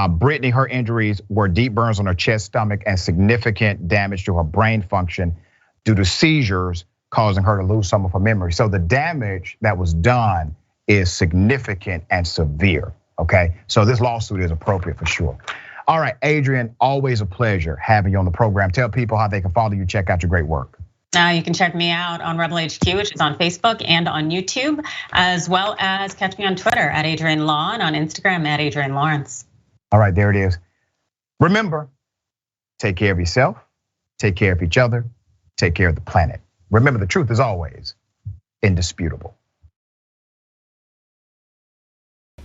Brittany, her injuries were deep burns on her chest, stomach, and significant damage to her brain function due to seizures, causing her to lose some of her memory. So the damage that was done is significant and severe, okay? So this lawsuit is appropriate for sure. All right, Adrienne, always a pleasure having you on the program. Tell people how they can follow you, check out your great work. You can check me out on Rebel HQ, which is on Facebook and on YouTube, as well as catch me on Twitter at Adrienne Law and on Instagram at Adrienne Lawrence. All right, there it is. Remember, take care of yourself, take care of each other, take care of the planet. Remember, the truth is always indisputable.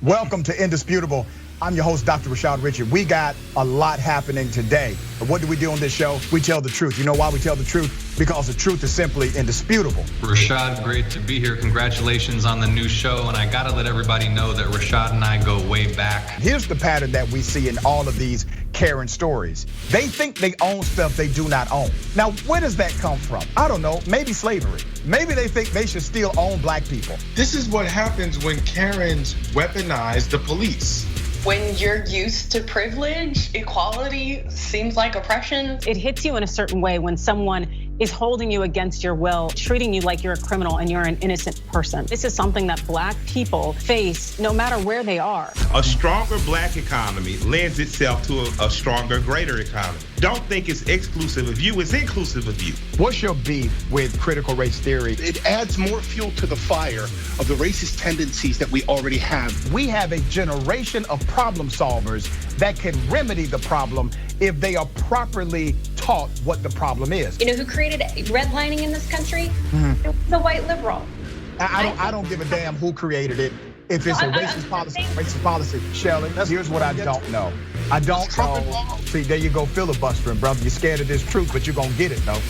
Welcome to Indisputable. I'm your host, Dr. Rashad Richey. We got a lot happening today. But what do we do on this show? We tell the truth. You know why we tell the truth? Because the truth is simply indisputable. Rashad, great to be here. Congratulations on the new show. And I gotta let everybody know that Rashad and I go way back. Here's the pattern that we see in all of these Karen stories. They think they own stuff they do not own. Now, where does that come from? I don't know, maybe slavery. Maybe they think they should still own black people. This is what happens when Karens weaponize the police. When you're used to privilege, equality seems like oppression. It hits you in a certain way when someone is holding you against your will, treating you like you're a criminal and you're an innocent person. This is something that black people face no matter where they are. A stronger black economy lends itself to a stronger, greater economy. Don't think it's exclusive of you, it's inclusive of you. What's your beef with critical race theory? It adds more fuel to the fire of the racist tendencies that we already have. We have a generation of problem solvers that can remedy the problem if they are properly taught what the problem is. You know who created redlining in this country? It was a white liberal. I don't give a damn who created it. If it's a racist policy, Shelley, here's what I don't know. I don't know. See, there you go filibustering, brother. You're scared of this truth, but you're gonna get it though.